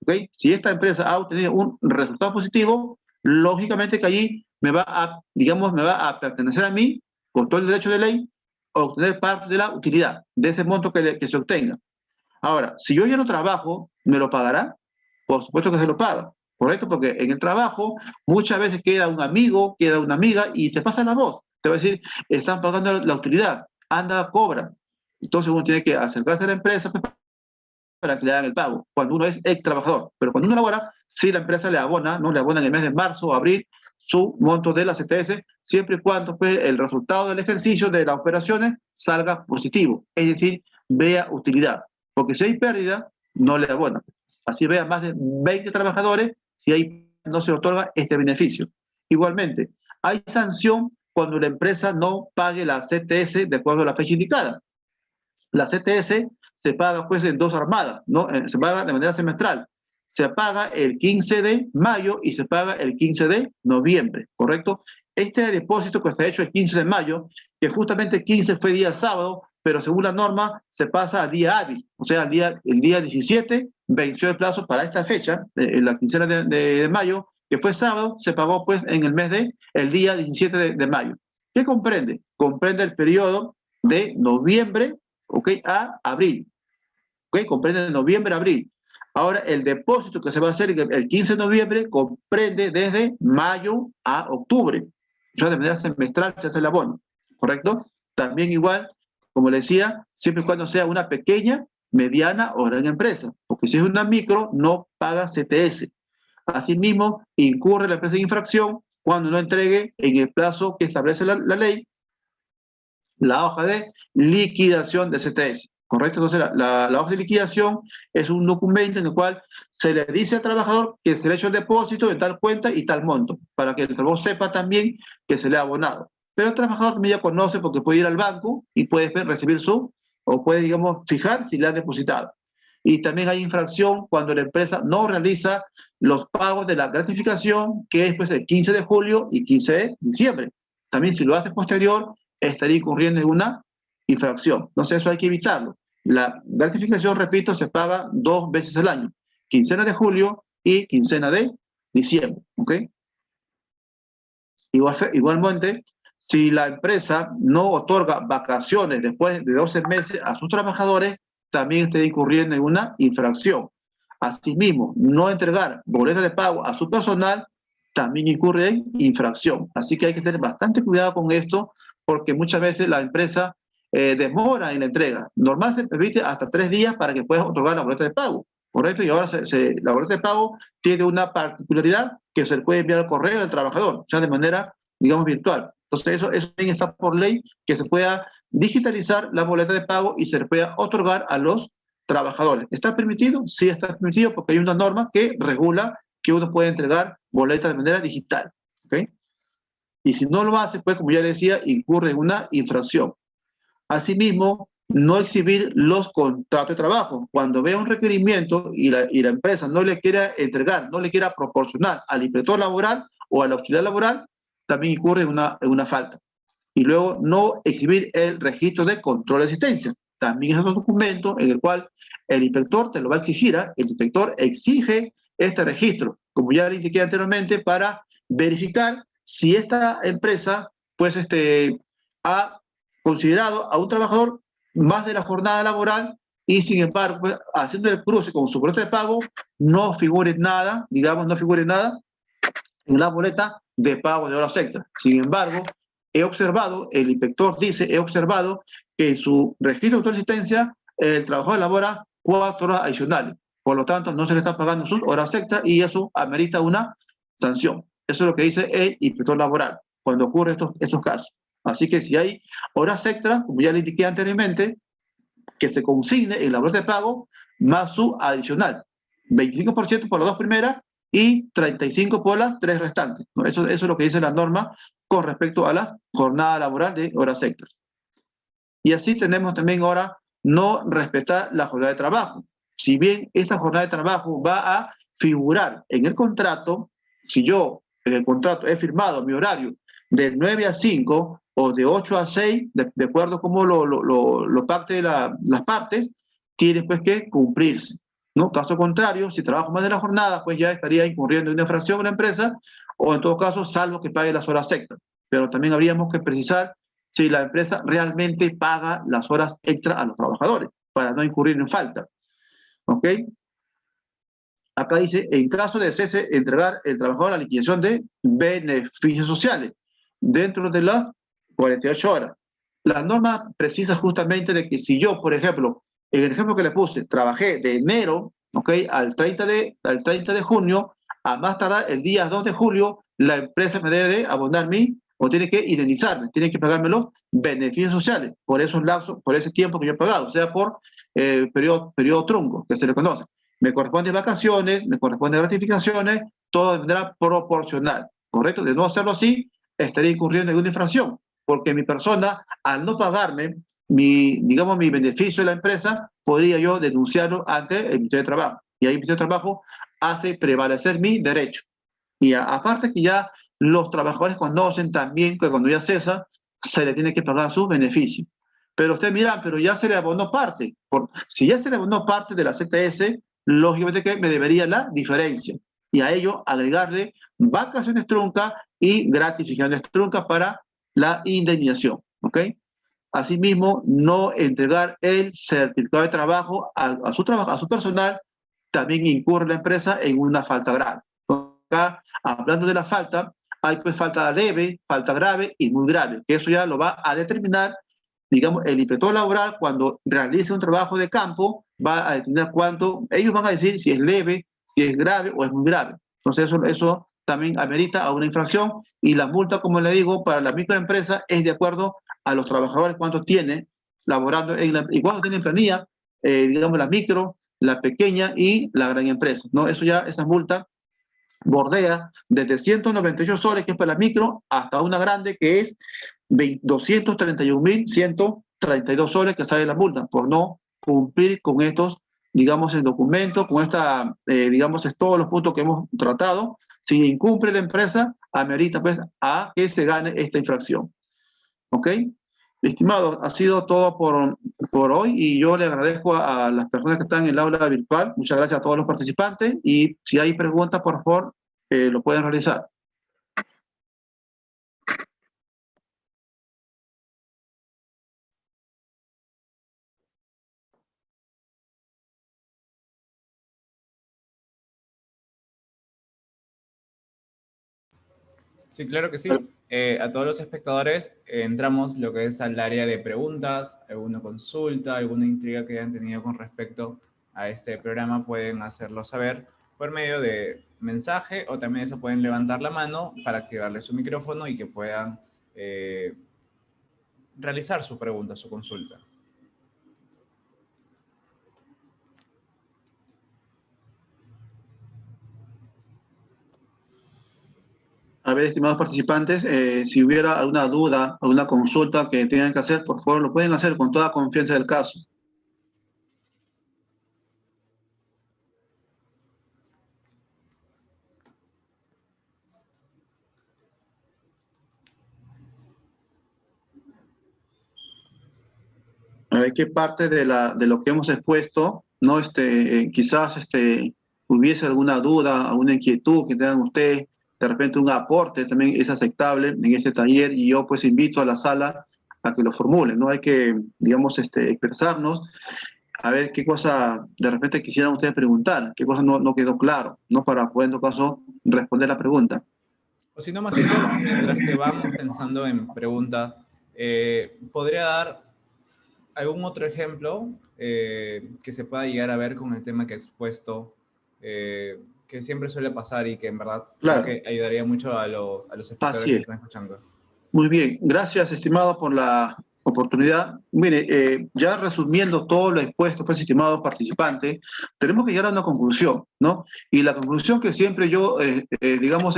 ¿Okay? Si esta empresa ha obtenido un resultado positivo, lógicamente que allí me va a pertenecer a mí, con todo el derecho de ley, a obtener parte de la utilidad, de ese monto que se obtenga. Ahora, si yo ya no trabajo, ¿me lo pagará? Por supuesto que se lo paga, ¿correcto? Porque en el trabajo muchas veces queda un amigo, queda una amiga y te pasa la voz. Te va a decir, están pagando la utilidad, anda, cobra. Entonces uno tiene que acercarse a la empresa para que le hagan el pago, cuando uno es ex trabajador. Pero cuando uno labora, sí la empresa le abona, ¿no? Le abona en el mes de marzo o abril su monto de la CTS, siempre y cuando pues, el resultado del ejercicio de las operaciones salga positivo, es decir, vea utilidad. Porque si hay pérdida, no le abona. Así vea más de 20 trabajadores, si ahí no se le otorga este beneficio. Igualmente, hay sanción cuando la empresa no pague la CTS de acuerdo a la fecha indicada. La CTS se paga pues en dos armadas, ¿no? Se paga de manera semestral. Se paga el 15 de mayo y se paga el 15 de noviembre, ¿correcto? Este depósito que se ha hecho el 15 de mayo, que justamente el 15 fue día sábado, pero según la norma se pasa al día hábil, o sea, el día 17 venció el plazo para esta fecha, la quincena de mayo, que fue sábado, se pagó pues en el mes el día 17 de mayo. ¿Qué comprende? Comprende el periodo de noviembre, ¿okay? A abril. ¿Okay? Comprende de noviembre a abril. Ahora, el depósito que se va a hacer el 15 de noviembre comprende desde mayo a octubre. Ya de manera semestral se hace el abono, ¿correcto? También igual, como le decía, siempre y cuando sea una pequeña, mediana o gran empresa. Porque si es una micro, no paga CTS. Asimismo, incurre la empresa en infracción cuando no entregue en el plazo que establece la ley la hoja de liquidación de CTS, ¿correcto? Entonces, la hoja de liquidación es un documento en el cual se le dice al trabajador que se le ha hecho el depósito de tal cuenta y tal monto, para que el trabajador sepa también que se le ha abonado. Pero el trabajador también ya conoce porque puede ir al banco y puede recibir o puede, digamos, fijar si le han depositado. Y también hay infracción cuando la empresa no realiza los pagos de la gratificación, que es pues el 15 de julio y 15 de diciembre. También si lo hace posterior, estaría incurriendo en una infracción. Entonces eso hay que evitarlo. La gratificación, repito, se paga 2 veces al año, quincena de julio y quincena de diciembre. ¿Ok? Igualmente, si la empresa no otorga vacaciones después de 12 meses a sus trabajadores, también estaría incurriendo en una infracción. Asimismo, no entregar boletas de pago a su personal también incurre en infracción. Así que hay que tener bastante cuidado con esto, porque muchas veces la empresa demora en la entrega. Normal se permite hasta 3 días para que puedas otorgar la boleta de pago, ¿correcto? Y ahora la boleta de pago tiene una particularidad que se le puede enviar al correo del trabajador, o sea, de manera, digamos, virtual. Entonces, eso también está por ley, que se pueda digitalizar la boleta de pago y se le pueda otorgar a los trabajadores. ¿Está permitido? Sí, está permitido porque hay una norma que regula que uno puede entregar boletas de manera digital. ¿Okay? Y si no lo hace, pues como ya le decía, incurre en una infracción. Asimismo, no exhibir los contratos de trabajo. Cuando vea un requerimiento y la empresa no le quiera entregar, no le quiera proporcionar al inspector laboral o al auxiliar laboral, también incurre en una falta. Y luego no exhibir el registro de control de asistencia. También es otro documento en el cual el inspector te lo va a exigir. ¿Eh? El inspector exige este registro, como ya le indiqué anteriormente, para verificar si esta empresa pues, ha considerado a un trabajador más de la jornada laboral y sin embargo, pues, haciendo el cruce con su boleta de pago, no figure nada, digamos, no figure nada en la boleta de pago de horas extras. Sin embargo, he observado, el inspector dice, he observado que en su registro de asistencia el trabajador elabora 4 horas adicionales. Por lo tanto, no se le está pagando sus horas extras y eso amerita una sanción. Eso es lo que dice el inspector laboral cuando ocurren estos casos. Así que si hay horas extras, como ya le indiqué anteriormente, que se consigne en la boleta de pago más su adicional. 25% por las 2 primeras y 35% por las 3 restantes. ¿No? Eso es lo que dice la norma con respecto a la jornada laboral de horas extras. Y así tenemos también ahora no respetar la jornada de trabajo. Si bien esta jornada de trabajo va a figurar en el contrato, si yo en el contrato he firmado mi horario de 9 a 5 o de 8 a 6, de acuerdo a cómo lo pacte las partes, tiene pues que cumplirse. ¿No? Caso contrario, si trabajo más de la jornada, pues ya estaría incurriendo en una infracción de la empresa, o en todo caso, salvo que pague las horas extras. Pero también habríamos que precisar si la empresa realmente paga las horas extra a los trabajadores, para no incurrir en falta. ¿Ok? Acá dice, en caso de cese, entregar el trabajador a la liquidación de beneficios sociales dentro de las 48 horas. La norma precisa justamente de que si yo, por ejemplo, en el ejemplo que le puse, trabajé de enero, ¿ok? Al 30 de junio, a más tardar el día 2 de julio, la empresa me debe de abonar o tiene que indemnizarme, tiene que pagarme los beneficios sociales por esos lapsos, por ese tiempo que yo he pagado, o sea, por periodo trunco, que se le conoce. Me corresponde vacaciones, me corresponde gratificaciones, todo vendrá proporcional, ¿correcto? De no hacerlo así, estaría incurriendo en una infracción, porque mi persona, al no pagarme digamos, mi beneficio de la empresa, podría yo denunciarlo ante el Ministerio de Trabajo. Y ahí el Ministerio de Trabajo hace prevalecer mi derecho. Y aparte que ya los trabajadores conocen también que cuando ya cesa, se le tiene que pagar sus beneficios. Pero ustedes miran, pero ya se le abonó parte. Si ya se le abonó parte de la CTS, lógicamente que me debería la diferencia. Y a ello agregarle vacaciones truncas y gratificaciones truncas para la indemnización. ¿Ok? Asimismo, no entregar el certificado de trabajo a su personal, también incurre la empresa en una falta grave. Acá, hablando de la falta, hay pues falta leve, falta grave y muy grave, que eso ya lo va a determinar, digamos, el inspector laboral cuando realice un trabajo de campo, va a determinar cuánto, ellos van a decir si es leve, si es grave o es muy grave. Entonces eso también amerita a una infracción y la multa, como le digo, para la microempresa es de acuerdo a los trabajadores cuánto tiene laborando y cuánto tiene en planilla, digamos, la micro, la pequeña y la gran empresa, ¿no? Eso ya, esa multa bordea desde 198 soles, que es para la micro, hasta una grande que es 231.132 soles que sale la multa por no cumplir con estos, digamos, el documento, con esta, digamos, es todos los puntos que hemos tratado. Si incumple la empresa, amerita pues a que se gane esta infracción. ¿Ok? Estimado, ha sido todo por hoy y yo le agradezco a las personas que están en el aula virtual. Muchas gracias a todos los participantes y si hay preguntas, por favor, lo pueden realizar. Sí, claro que sí. A todos los espectadores entramos lo que es al área de preguntas, alguna consulta, alguna intriga que hayan tenido con respecto a este programa, pueden hacerlo saber por medio de mensaje o también eso pueden levantar la mano para activarle su micrófono y que puedan realizar su pregunta, su consulta. A ver, estimados participantes, si hubiera alguna duda, alguna consulta que tengan que hacer, por favor, lo pueden hacer con toda confianza del caso. A ver qué parte de lo que hemos expuesto, ¿no? Quizás hubiese alguna duda, alguna inquietud que tengan ustedes, de repente un aporte también es aceptable en este taller y yo pues invito a la sala a que lo formulen, ¿no? Hay que, digamos, expresarnos, a ver qué cosa de repente quisieran ustedes preguntar, qué cosa no quedó claro, ¿no? Para poder en todo caso responder la pregunta. O si no, Magister, mientras que vamos pensando en preguntas, ¿podría dar algún otro ejemplo que se pueda llegar a ver con el tema que he expuesto, que siempre suele pasar y que en verdad creo Claro, que ayudaría mucho a los espectadores así que es. están escuchando? Muy bien, gracias estimado por la oportunidad. Mire, ya resumiendo todo lo expuesto, pues estimado participante, tenemos que llegar a una conclusión, ¿no? Y la conclusión que siempre yo, digamos,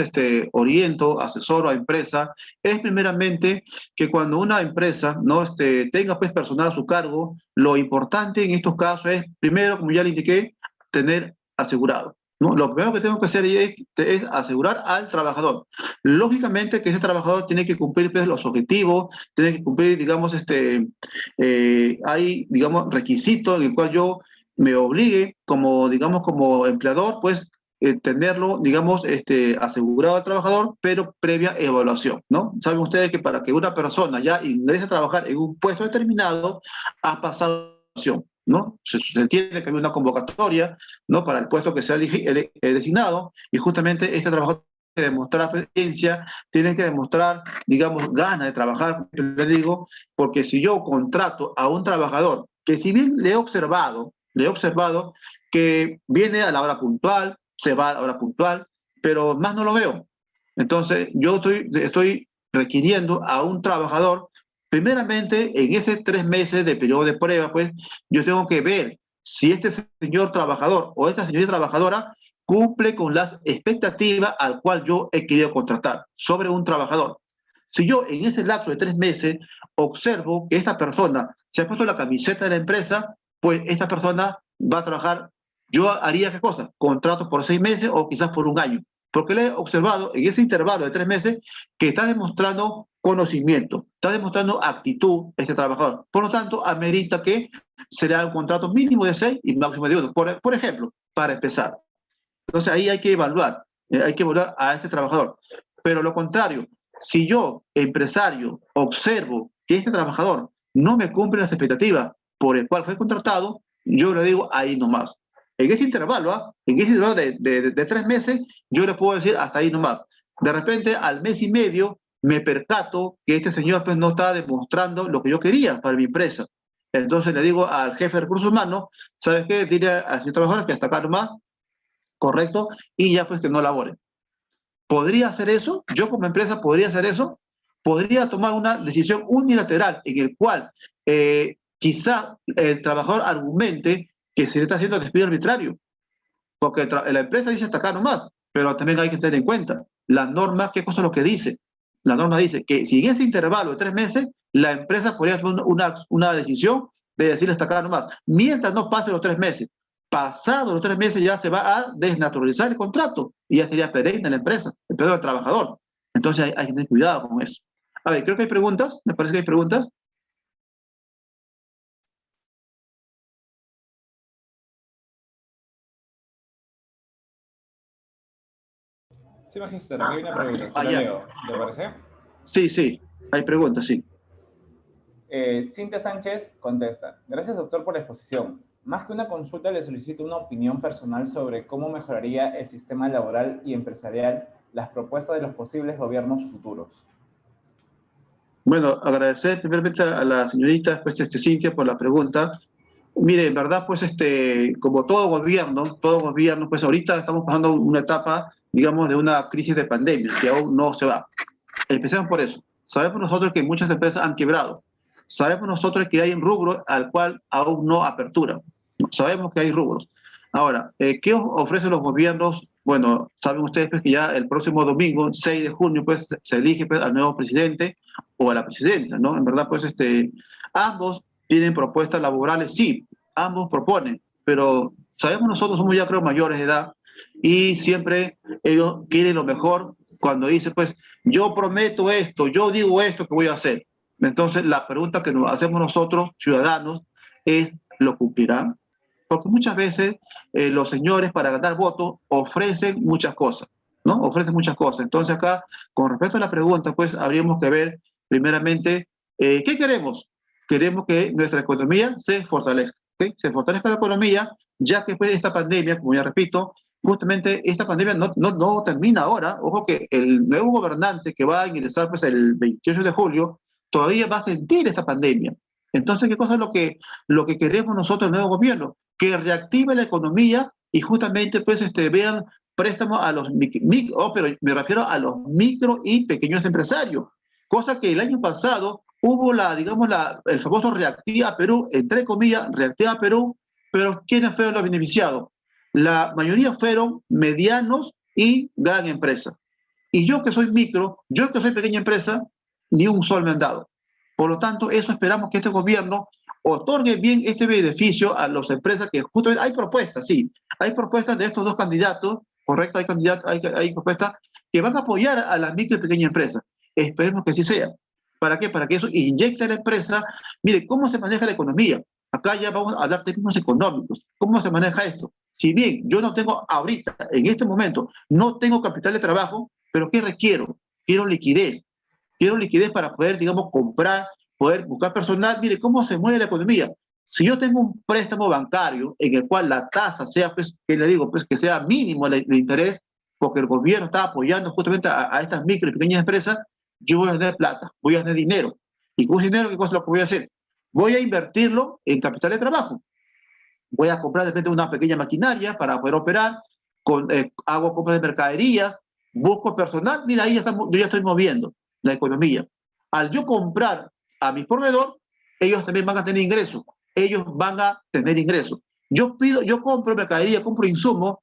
oriento, asesoro a empresa, es primeramente que cuando una empresa, ¿no? Tenga pues personal a su cargo, lo importante en estos casos es, primero, como ya le indiqué, tener asegurado. ¿No? Lo primero que tengo que hacer es asegurar al trabajador. Lógicamente que ese trabajador tiene que cumplir pues, los objetivos, tiene que cumplir, digamos, hay, digamos, requisitos en el cual yo me obligue como, digamos, como empleador, pues, tenerlo, digamos, asegurado al trabajador, pero previa evaluación, ¿no? Saben ustedes que para que una persona ya ingrese a trabajar en un puesto determinado, ha pasado evaluación, ¿no? Se entiende que hay una convocatoria, ¿no? Para el puesto que sea designado, y justamente este trabajador que demostrar experiencia, tienen que demostrar, digamos, ganas de trabajar, les digo, porque si yo contrato a un trabajador que si bien le he observado que viene a la hora puntual, se va a la hora puntual, pero más no lo veo. Entonces, yo estoy requiriendo a un trabajador, primeramente, en ese 3 meses de periodo de prueba, pues, yo tengo que ver si este señor trabajador o esta señorita trabajadora cumple con las expectativas al cual yo he querido contratar sobre un trabajador. Si yo en ese lapso de 3 meses observo que esta persona se ha puesto la camiseta de la empresa, pues esta persona va a trabajar, yo haría qué cosa, contrato por 6 meses o quizás por un año, porque le he observado en ese intervalo de 3 meses que está demostrando conocimiento, está demostrando actitud este trabajador. Por lo tanto, amerita que será un contrato mínimo de 6 y máximo de 1, por ejemplo, para empezar. Entonces ahí hay que evaluar a este trabajador. Pero lo contrario, si yo, empresario, observo que este trabajador no me cumple las expectativas por el cual fue contratado, yo le digo ahí nomás. En ese intervalo, en ese intervalo de 3 meses, yo le puedo decir hasta ahí nomás. De repente, al mes y medio, me percato que este señor pues, no está demostrando lo que yo quería para mi empresa. Entonces le digo al jefe de recursos humanos, ¿sabes qué? Dile al señor trabajador que hasta acá nomás, correcto, y ya pues que no laboren. ¿Podría hacer eso? Yo como empresa podría hacer eso. Podría tomar una decisión unilateral en el cual quizá el trabajador argumente que se le está haciendo despido arbitrario, porque la empresa dice hasta acá nomás, pero también hay que tener en cuenta la norma, qué cosa es lo que dice. La norma dice que si en ese intervalo de 3 meses, la empresa podría tomar una decisión de decirle hasta acá nomás, mientras no pase los 3 meses. Pasados los 3 meses ya se va a desnaturalizar el contrato y ya sería perenne la empresa, el del trabajador. Entonces hay que tener cuidado con eso. A ver, creo que hay preguntas, me parece que hay preguntas. Sí, Magister, aquí hay una pregunta, se Ah, la ya. leo, ¿le parece? Sí, sí, hay preguntas, sí. Cintia Sánchez contesta, gracias doctor por la exposición. Más que una consulta le solicito una opinión personal sobre cómo mejoraría el sistema laboral y empresarial las propuestas de los posibles gobiernos futuros. Bueno, agradecer primeramente a la señorita pues, Cintia por la pregunta. Mire, en verdad, pues, como todo gobierno, pues ahorita estamos pasando una etapa, digamos, de una crisis de pandemia que aún no se va. Empecemos por eso. Sabemos nosotros que muchas empresas han quebrado. Sabemos nosotros que hay rubros al cual aún no apertura. Sabemos que hay rubros. Ahora, ¿qué ofrecen los gobiernos Bueno, saben ustedes pues, que ya el próximo domingo, 6 de junio, pues se elige pues, al nuevo presidente o a la presidenta, ¿no? En verdad, pues ambos tienen propuestas laborales, sí, ambos proponen, pero sabemos nosotros, somos ya creo mayores de edad y siempre ellos quieren lo mejor cuando dicen, pues, yo prometo esto, yo digo esto que voy a hacer. Entonces, la pregunta que nos hacemos nosotros, ciudadanos, es, ¿lo cumplirán? Porque muchas veces los señores para ganar votos ofrecen muchas cosas, ¿no? Ofrecen muchas cosas. Entonces acá, con respecto a la pregunta, pues habríamos que ver primeramente, ¿qué queremos? Queremos que nuestra economía se fortalezca, ¿ok? Se fortalezca la economía, ya que después de esta pandemia, como ya repito, justamente esta pandemia no termina ahora. Ojo que el nuevo gobernante que va a ingresar pues, el 28 de julio todavía va a sentir esta pandemia. Entonces, ¿qué cosa es lo que queremos nosotros, el nuevo gobierno? Que reactive la economía y justamente pues vean préstamos a los pero me refiero a los micro y pequeños empresarios, cosa que el año pasado hubo digamos, el famoso Reactiva Perú, entre comillas, Reactiva Perú, pero ¿quiénes fueron los beneficiados? La mayoría fueron medianos y gran empresa. Y yo que soy micro, yo que soy pequeña empresa, ni un sol me han dado. Por lo tanto, eso esperamos que este gobierno otorgue bien este beneficio a las empresas que justamente hay propuestas, sí, hay propuestas de estos dos candidatos, correcto, hay propuestas que van a apoyar a las micro y pequeñas empresas. Esperemos que así sea. ¿Para qué? Para que eso inyecte a la empresa. Mire, ¿cómo se maneja la economía? Acá ya vamos a hablar de términos económicos. ¿Cómo se maneja esto? Si bien yo no tengo ahorita, en este momento, no tengo capital de trabajo, pero ¿qué requiero? Quiero liquidez. Quiero liquidez para poder, digamos, comprar, poder buscar personal. Mire, ¿cómo se mueve la economía? Si yo tengo un préstamo bancario en el cual la tasa sea, pues, que le digo, pues, que sea mínimo el interés, porque el gobierno está apoyando justamente a estas micro y pequeñas empresas, yo voy a tener plata, voy a tener dinero. ¿Y con ese dinero qué cosa es lo que voy a hacer? Voy a invertirlo en capital de trabajo. Voy a comprar de repente una pequeña maquinaria para poder operar, hago compras de mercaderías, busco personal, mira, ahí yo ya estoy moviendo la economía. Al yo comprar a mi proveedor, ellos también van a tener ingresos, ellos van a tener ingresos. Yo compro mercadería, compro insumos,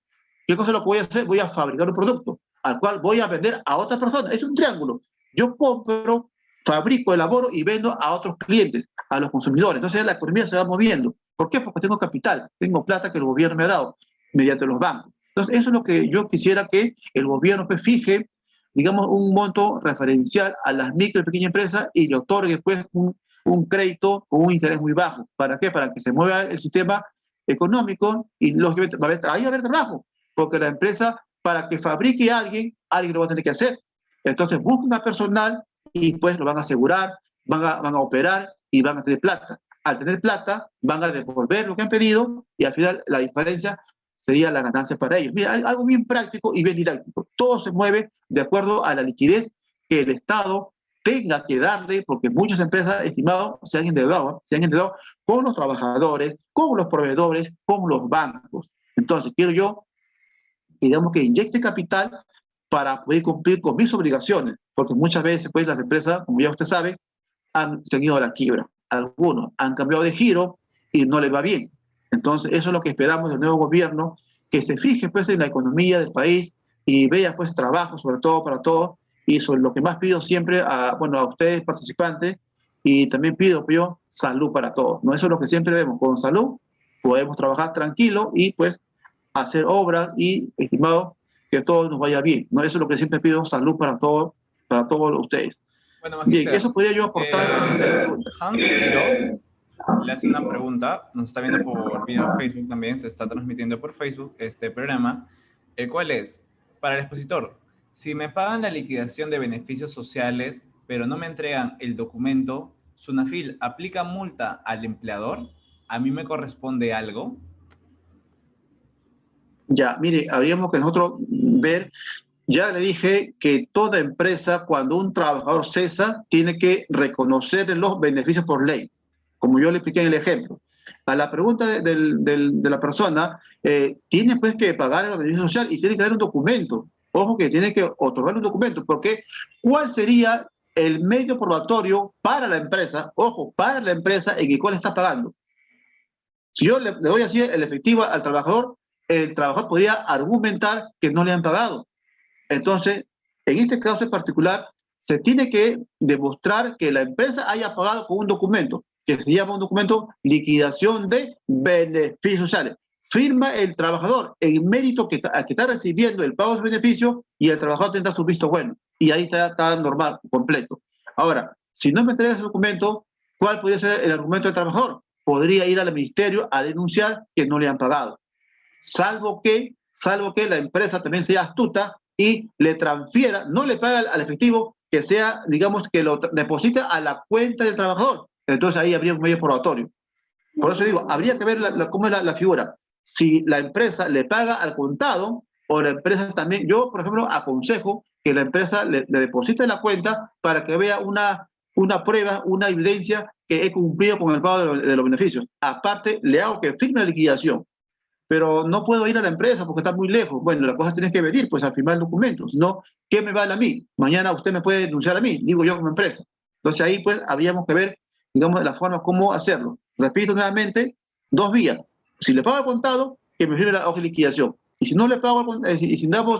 ¿qué cosa es lo que voy a hacer? Voy a fabricar un producto al cual voy a vender a otras personas. Es un triángulo. Yo compro, fabrico, elaboro y vendo a otros clientes, a los consumidores. Entonces la economía se va moviendo. ¿Por qué? Porque tengo capital, tengo plata que el gobierno me ha dado mediante los bancos. Entonces, eso es lo que yo quisiera que el gobierno pues, fije, digamos, un monto referencial a las micro y pequeñas empresas y le otorgue pues, un crédito con un interés muy bajo. ¿Para qué? Para que se mueva el sistema económico y lógicamente ahí va a haber trabajo, porque la empresa, para que fabrique a alguien lo va a tener que hacer. Entonces, buscan a personal y pues lo van a asegurar, van a operar y van a tener plata. Al tener plata, van a devolver lo que han pedido y al final la diferencia sería la ganancia para ellos. Mira, algo bien práctico y bien didáctico. Todo se mueve de acuerdo a la liquidez que el Estado tenga que darle, porque muchas empresas, estimados, se han endeudado con los trabajadores, con los proveedores, con los bancos. Entonces, quiero yo, digamos, que inyecte capital para poder cumplir con mis obligaciones, porque muchas veces, pues, las empresas, como ya usted sabe, han tenido la quiebra. Algunos han cambiado de giro y no les va bien. Entonces, eso es lo que esperamos del nuevo gobierno, que se fije pues, en la economía del país y vea pues, trabajo, sobre todo para todos. Y sobre lo que más pido siempre bueno, a ustedes participantes, y también pido yo salud para todos. ¿No? Eso es lo que siempre vemos. Con salud podemos trabajar tranquilo y pues hacer obras y, estimado, que todo nos vaya bien. ¿No? Eso es lo que siempre pido, salud para todos ustedes. Bueno, Bien, Magister, eso podría yo aportar. Hans Quiroz le hace una pregunta, nos está viendo por vía Facebook también, se está transmitiendo por Facebook este programa, el cual es, para el expositor, si me pagan la liquidación de beneficios sociales, pero no me entregan el documento, ¿Sunafil aplica multa al empleador? ¿A mí me corresponde algo? Ya, mire, habríamos que nosotros ver, ya le dije que toda empresa, cuando un trabajador cesa, tiene que reconocer los beneficios por ley, como yo le expliqué en el ejemplo. A la pregunta de la persona, tiene pues que pagar el beneficio social y tiene que dar un documento. Ojo que tiene que otorgar un documento, porque ¿cuál sería el medio probatorio para la empresa? Ojo, para la empresa en el cual está pagando. Si yo le doy así el efectivo al trabajador, el trabajador podría argumentar que no le han pagado. Entonces, en este caso en particular, se tiene que demostrar que la empresa haya pagado con un documento, que se llama un documento liquidación de beneficios sociales. Firma el trabajador en mérito que está recibiendo el pago de beneficios y el trabajador tendrá su visto bueno. Y ahí está normal, completo. Ahora, si no me entrega ese documento, ¿cuál podría ser el argumento del trabajador? Podría ir al ministerio a denunciar que no le han pagado. Salvo que la empresa también sea astuta y le transfiera, no le paga al efectivo, que sea, digamos, que lo deposita a la cuenta del trabajador. Entonces ahí habría un medio probatorio. Por eso digo, habría que ver cómo es la figura. Si la empresa le paga al contado o la empresa también, yo, por ejemplo, aconsejo que la empresa le deposite en la cuenta para que vea una prueba, una evidencia que he cumplido con el pago de los beneficios. Aparte, le hago que firme la liquidación, pero no puedo ir a la empresa porque está muy lejos. Bueno, la cosa tienes que venir, pues, a firmar documentos, ¿no? ¿Qué me vale a mí? Mañana usted me puede denunciar a mí, digo yo como empresa. Entonces ahí, pues, habríamos que ver, digamos, la forma cómo hacerlo. Repito nuevamente, dos vías. Si le pago al contado, que me firme la hoja de liquidación. Y si no le pago,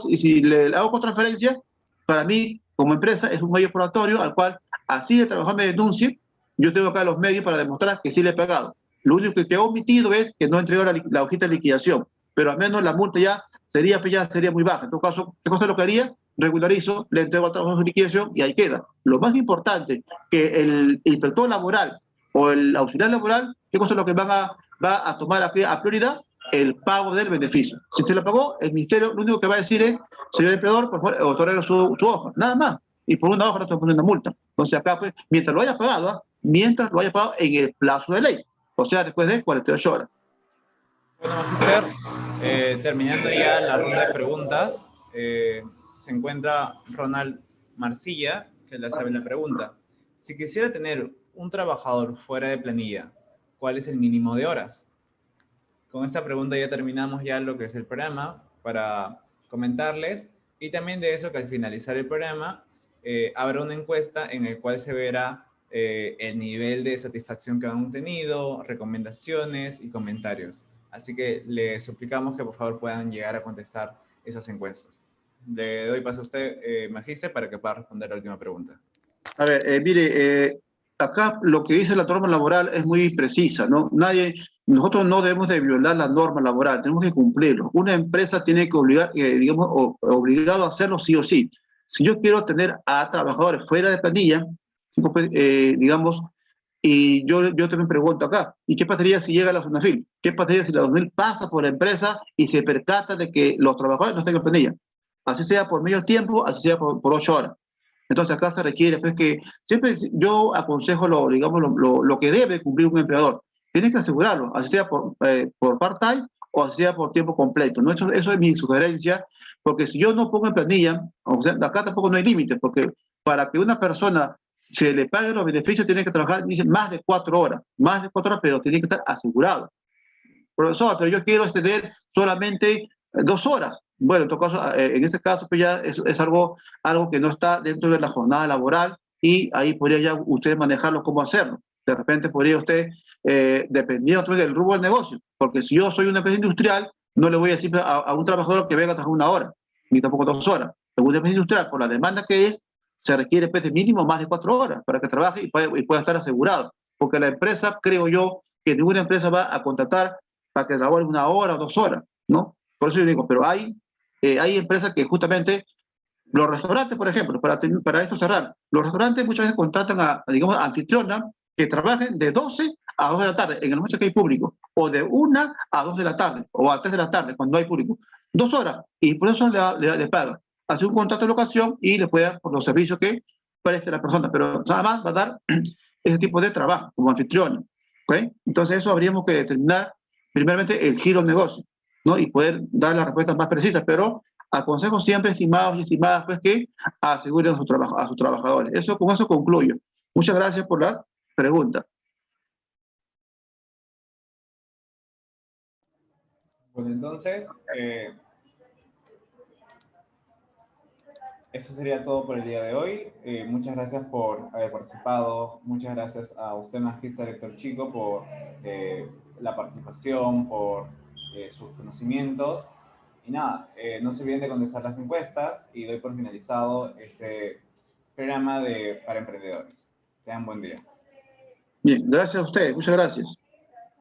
y si le hago con transferencia, para mí, como empresa, es un medio probatorio al cual, así el trabajador me denuncie, yo tengo acá los medios para demostrar que sí le he pagado. Lo único que he omitido es que no entregó la hojita de liquidación, pero al menos la multa ya sería muy baja. En todo caso, ¿qué cosa es lo que haría? Regularizo, le entrego al trabajador su liquidación y ahí queda. Lo más importante, que el inspector laboral o el auxiliar laboral, ¿qué cosa es lo que va a tomar a prioridad? El pago del beneficio. Si se le pagó, el ministerio lo único que va a decir es, señor empleador, por favor, otorgue su hoja, nada más. Y por una hoja no te ponen una multa. Entonces acá, pues, mientras lo haya pagado, mientras lo haya pagado en el plazo de ley, o sea, después de 48 horas. Bueno, Magister, terminando ya la ronda de preguntas, se encuentra Ronald Marcilla, que le sabe la pregunta. Si quisiera tener un trabajador fuera de planilla, ¿cuál es el mínimo de horas? Con esta pregunta ya terminamos ya lo que es el programa para comentarles y también de eso que al finalizar el programa habrá una encuesta en el cual se verá el nivel de satisfacción que han tenido, recomendaciones y comentarios. Así que les suplicamos que por favor puedan llegar a contestar esas encuestas. Le doy paso a usted, Magister, para que pueda responder la última pregunta. A ver, mire, acá lo que dice la norma laboral es muy precisa, ¿no? Nosotros no debemos de violar la norma laboral, tenemos que cumplirlo. Una empresa tiene que obligar, digamos, obligado a hacerlo sí o sí. Si yo quiero tener a trabajadores fuera de planilla, pues, digamos, y yo también pregunto acá, ¿y qué pasaría si llega la SUNAFIL? ¿Qué pasaría si la SUNAFIL pasa por la empresa y se percata de que los trabajadores no están en planilla? Así sea por medio tiempo, así sea por 8 horas. Entonces acá se requiere, pues, que siempre yo aconsejo digamos, lo que debe cumplir un empleador. Tiene que asegurarlo, así sea por part-time o así sea por tiempo completo, ¿no? Eso es mi sugerencia, porque si yo no pongo en planilla, o sea, acá tampoco no hay límites, porque para que una persona se le paguen los beneficios tiene que trabajar, dicen, más de 4 horas, pero tiene que estar asegurado. Profesor, pero yo quiero tener solamente 2 horas. Bueno, en todo caso, en este caso, pues ya es algo que no está dentro de la jornada laboral y ahí podría ya usted manejarlo cómo hacerlo. De repente podría usted, dependiendo del rubro del negocio, porque si yo soy una empresa industrial, no le voy a decir a un trabajador que venga a trabajar 1 hora, ni tampoco 2 horas. En una empresa industrial, por la demanda que es, se requiere, pues, de mínimo más de 4 horas para que trabaje y pueda estar asegurado. Porque la empresa, creo yo, que ninguna empresa va a contratar para que labore 1 hora o 2 horas, ¿no? Por eso yo digo, pero hay empresas que justamente, los restaurantes, por ejemplo, para esto cerrar, los restaurantes muchas veces contratan digamos, anfitrionas que trabajen de 12 a 2 de la tarde, en el momento que hay público, o de 1 a 2 de la tarde, o a 3 de la tarde, cuando hay público. 2 horas, y por eso le paga. Hace un contrato de locación y le puede dar por los servicios que preste la persona, pero nada más va a dar ese tipo de trabajo como anfitrión. ¿Okay? Entonces eso habríamos que determinar primeramente el giro del negocio, ¿no? Y poder dar las respuestas más precisas, pero aconsejo siempre, estimados y estimadas, pues, que aseguren a sus trabajadores. Con eso concluyo. Muchas gracias por la pregunta. Bueno, entonces, eso sería todo por el día de hoy. Muchas gracias por haber participado. Muchas gracias a usted, Magister Héctor Chico, por la participación, por sus conocimientos. Y nada, no se olviden de contestar las encuestas y doy por finalizado este programa para emprendedores. Tengan buen día. Bien, gracias a ustedes, muchas gracias.